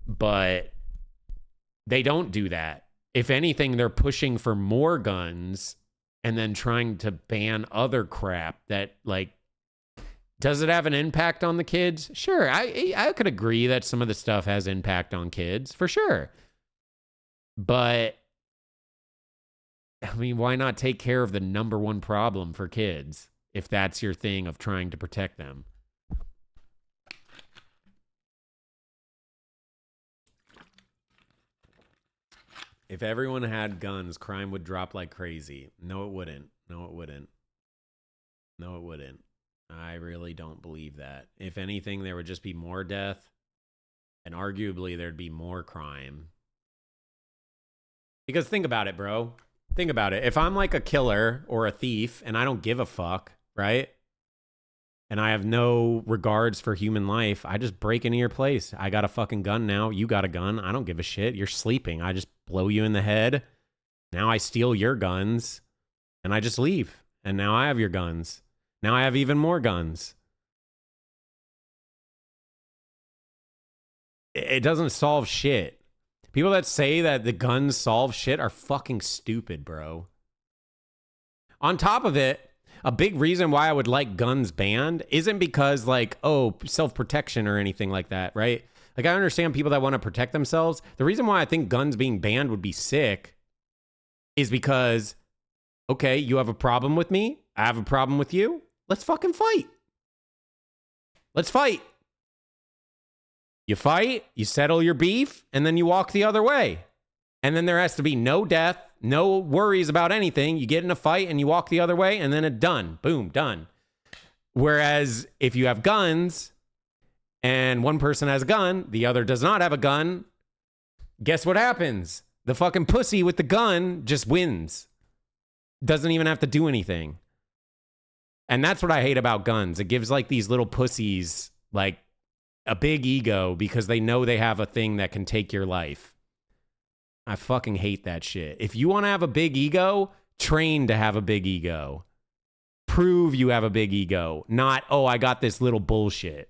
But they don't do that. If anything, they're pushing for more guns and then trying to ban other crap that, like, does it have an impact on the kids? Sure. I could agree that some of the stuff has impact on kids, for sure. But I mean, why not take care of the number one problem for kids if that's your thing of trying to protect them? If everyone had guns, crime would drop like crazy. No, it wouldn't. No, it wouldn't. No, it wouldn't. I really don't believe that. If anything, there would just be more death, and arguably there'd be more crime. Because think about it, bro. Think about it. If I'm like a killer or a thief and I don't give a fuck, right? And I have no regards for human life, I just break into your place. I got a fucking gun now. You got a gun. I don't give a shit. You're sleeping. I just blow you in the head. Now I steal your guns and I just leave. And now I have your guns. Now I have even more guns. It doesn't solve shit. People that say that the guns solve shit are fucking stupid, bro. On top of it, a big reason why I would like guns banned isn't because, like, oh, self-protection or anything like that, right? Like, I understand people that want to protect themselves. The reason why I think guns being banned would be sick is because, okay, you have a problem with me. I have a problem with you. Let's fucking fight. Let's fight. You fight, you settle your beef, and then you walk the other way. And then there has to be no death, no worries about anything. You get in a fight and you walk the other way, and then it's done. Boom, done. Whereas if you have guns and one person has a gun, the other does not have a gun, guess what happens? The fucking pussy with the gun just wins. Doesn't even have to do anything. And that's what I hate about guns. It gives like these little pussies like a big ego because they know they have a thing that can take your life. I fucking hate that shit. If you want to have a big ego, train to have a big ego. Prove you have a big ego. Not, oh, I got this little bullshit.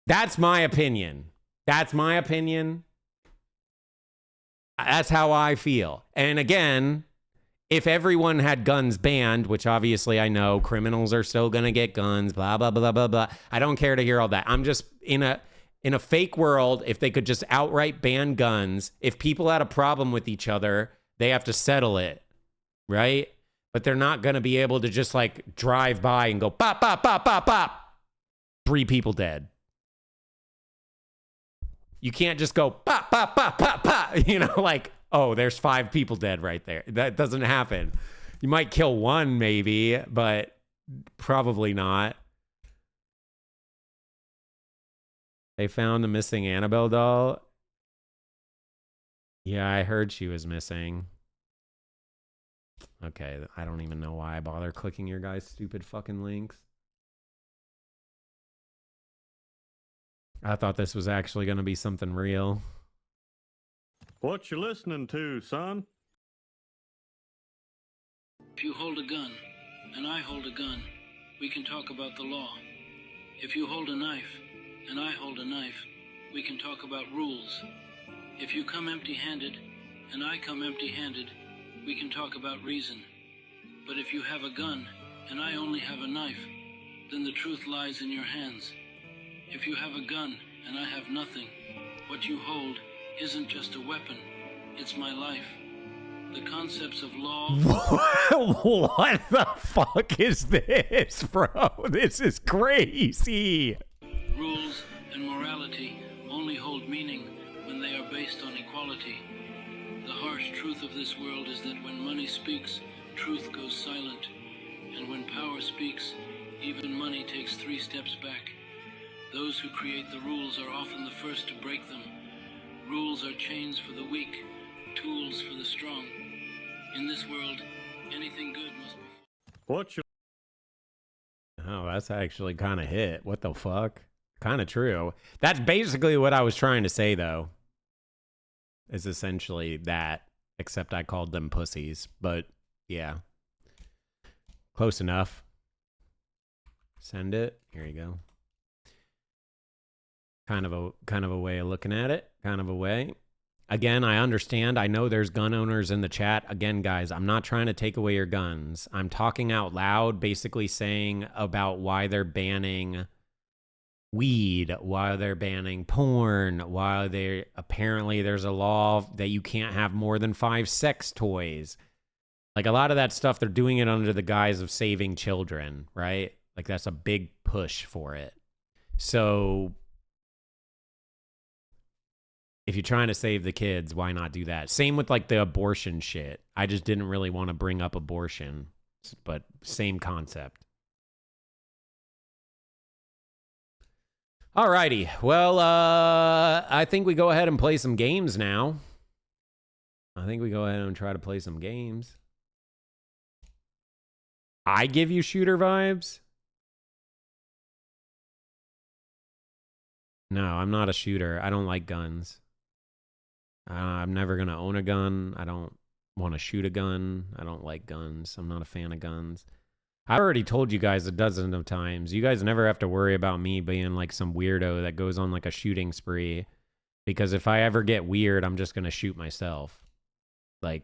That's my opinion. That's my opinion. That's how I feel. And again, if everyone had guns banned, which obviously I know criminals are still going to get guns, blah, blah, blah, blah, blah. I don't care to hear all that. I'm just in a fake world, if they could just outright ban guns, if people had a problem with each other, they have to settle it, right? But they're not going to be able to just like drive by and go pop, pop, pop, pop, pop. 3 people dead. You can't just go pop, pop, pop, pop, pop. You know, like, oh, there's 5 people dead right there. That doesn't happen. You might kill one maybe, but probably not. They found the missing Annabelle doll. Yeah, I heard she was missing. Okay, I don't even know why I bother clicking your guys' stupid fucking links. I thought this was actually going to be something real. What you listening to, son? If you hold a gun, and I hold a gun, we can talk about the law. If you hold a knife, and I hold a knife, we can talk about rules. If you come empty-handed, and I come empty-handed, we can talk about reason. But if you have a gun, and I only have a knife, then the truth lies in your hands. If you have a gun, and I have nothing, what you hold isn't just a weapon, it's my life. The concepts of law... What the fuck is this, bro? This is crazy. Rules and morality only hold meaning when they are based on equality. The harsh truth of this world is that when money speaks, truth goes silent. And when power speaks, even money takes 3 steps back. Those who create the rules are often the first to break them. Rules are chains for the weak, tools for the strong. In this world, anything good must be... What you... Oh, that's actually kind of hit. What the fuck? Kind of true. That's basically what I was trying to say, though. Is essentially that, except I called them pussies. But, yeah. Close enough. Send it. Here you go. Kind of a way of looking at it. Kind of a way. Again, I understand. I know there's gun owners in the chat. Again, guys, I'm not trying to take away your guns. I'm talking out loud, basically saying about why they're banning weed, why they're banning porn, why they apparently there's a law that you can't have more than 5 sex toys. Like a lot of that stuff, they're doing it under the guise of saving children, right? Like that's a big push for it. So if you're trying to save the kids, why not do that? Same with like the abortion shit. I just didn't really want to bring up abortion, but same concept. Alrighty. Well, I think we go ahead and play some games now. I think we go ahead and try to play some games. I give you shooter vibes? No, I'm not a shooter. I don't like guns. I'm never going to own a gun. I don't want to shoot a gun. I don't like guns. I'm not a fan of guns. I already told you guys a dozen of times. You guys never have to worry about me being like some weirdo that goes on like a shooting spree. Because if I ever get weird, I'm just going to shoot myself. Like,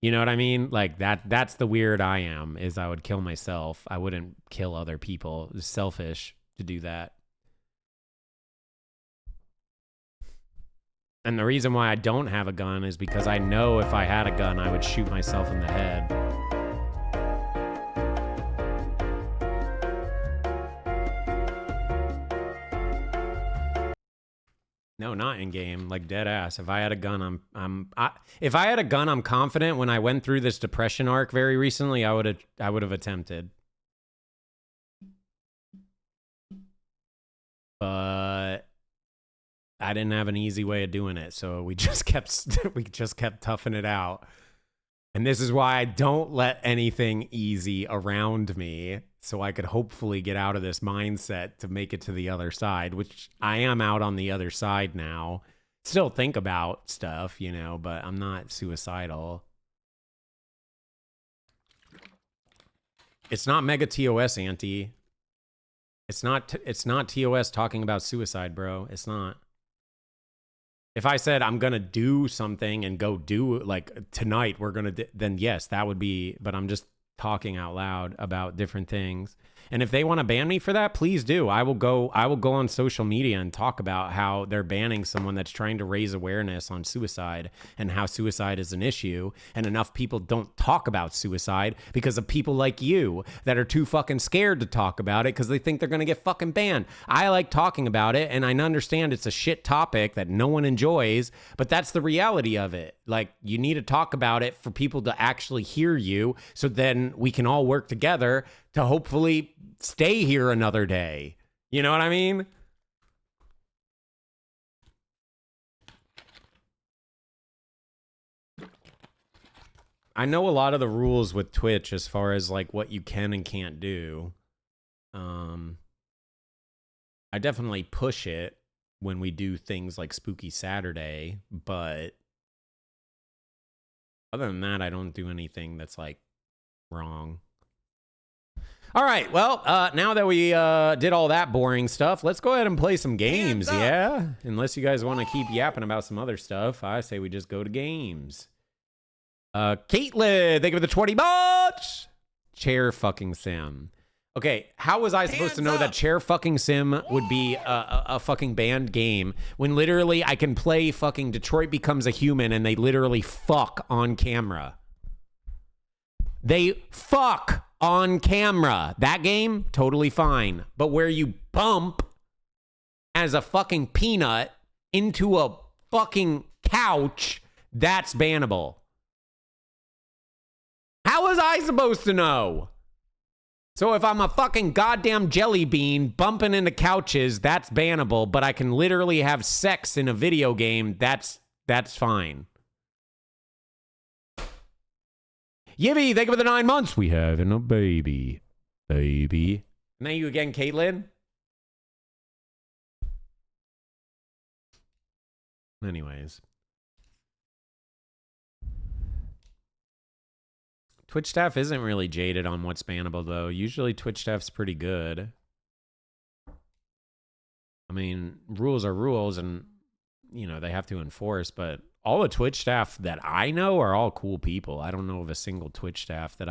you know what I mean? Like that's the weird I am, is I would kill myself. I wouldn't kill other people. It's selfish to do that. And the reason why I don't have a gun is because I know if I had a gun, I would shoot myself in the head. No, not in game. Like dead ass. If I had a gun, if I had a gun, I'm confident. When I went through this depression arc very recently, I would have attempted. But I didn't have an easy way of doing it, so we just kept toughing it out. And this is why I don't let anything easy around me, so I could hopefully get out of this mindset to make it to the other side, which I am out on the other side now. Still think about stuff, you know, but I'm not suicidal. It's not Mega TOS, Auntie. It's not TOS talking about suicide, bro. It's not. If I said I'm going to do something and go do like tonight, we're going to, then yes, that would be, but I'm just talking out loud about different things. And if they want to ban me for that, please do. I will go on social media and talk about how they're banning someone that's trying to raise awareness on suicide and how suicide is an issue. And enough people don't talk about suicide because of people like you that are too fucking scared to talk about it because they think they're going to get fucking banned. I like talking about it, and I understand it's a shit topic that no one enjoys, but that's the reality of it. Like, you need to talk about it for people to actually hear you, so then we can all work together to hopefully stay here another day. You know what I mean? I know a lot of the rules with Twitch as far as like what you can and can't do. I definitely push it when we do things like Spooky Saturday, but other than that, I don't do anything that's like wrong. All right, well, now that we did all that boring stuff, let's go ahead and play some games, yeah? Unless you guys want to keep yapping about some other stuff, I say we just go to games. Caitlin, thank you for the 20 bucks. Chair fucking sim. Okay, how was I supposed to know that Chair fucking sim would be a fucking banned game when literally I can play fucking Detroit Becomes a Human and they literally fuck on camera? They fuck on camera. That game, totally fine. But where you bump as a fucking peanut into a fucking couch, that's bannable. How was I supposed to know? So if I'm a fucking goddamn jelly bean bumping into couches, that's bannable, but I can literally have sex in a video game, that's fine. Yivy, thank you for the 9 months. We having a baby. Baby. Thank you again, Caitlin. Anyways. Twitch staff isn't really jaded on what's bannable, though. Usually Twitch staff's pretty good. I mean, rules are rules, and, you know, they have to enforce, but all the Twitch staff that I know are all cool people. I don't know of a single Twitch staff that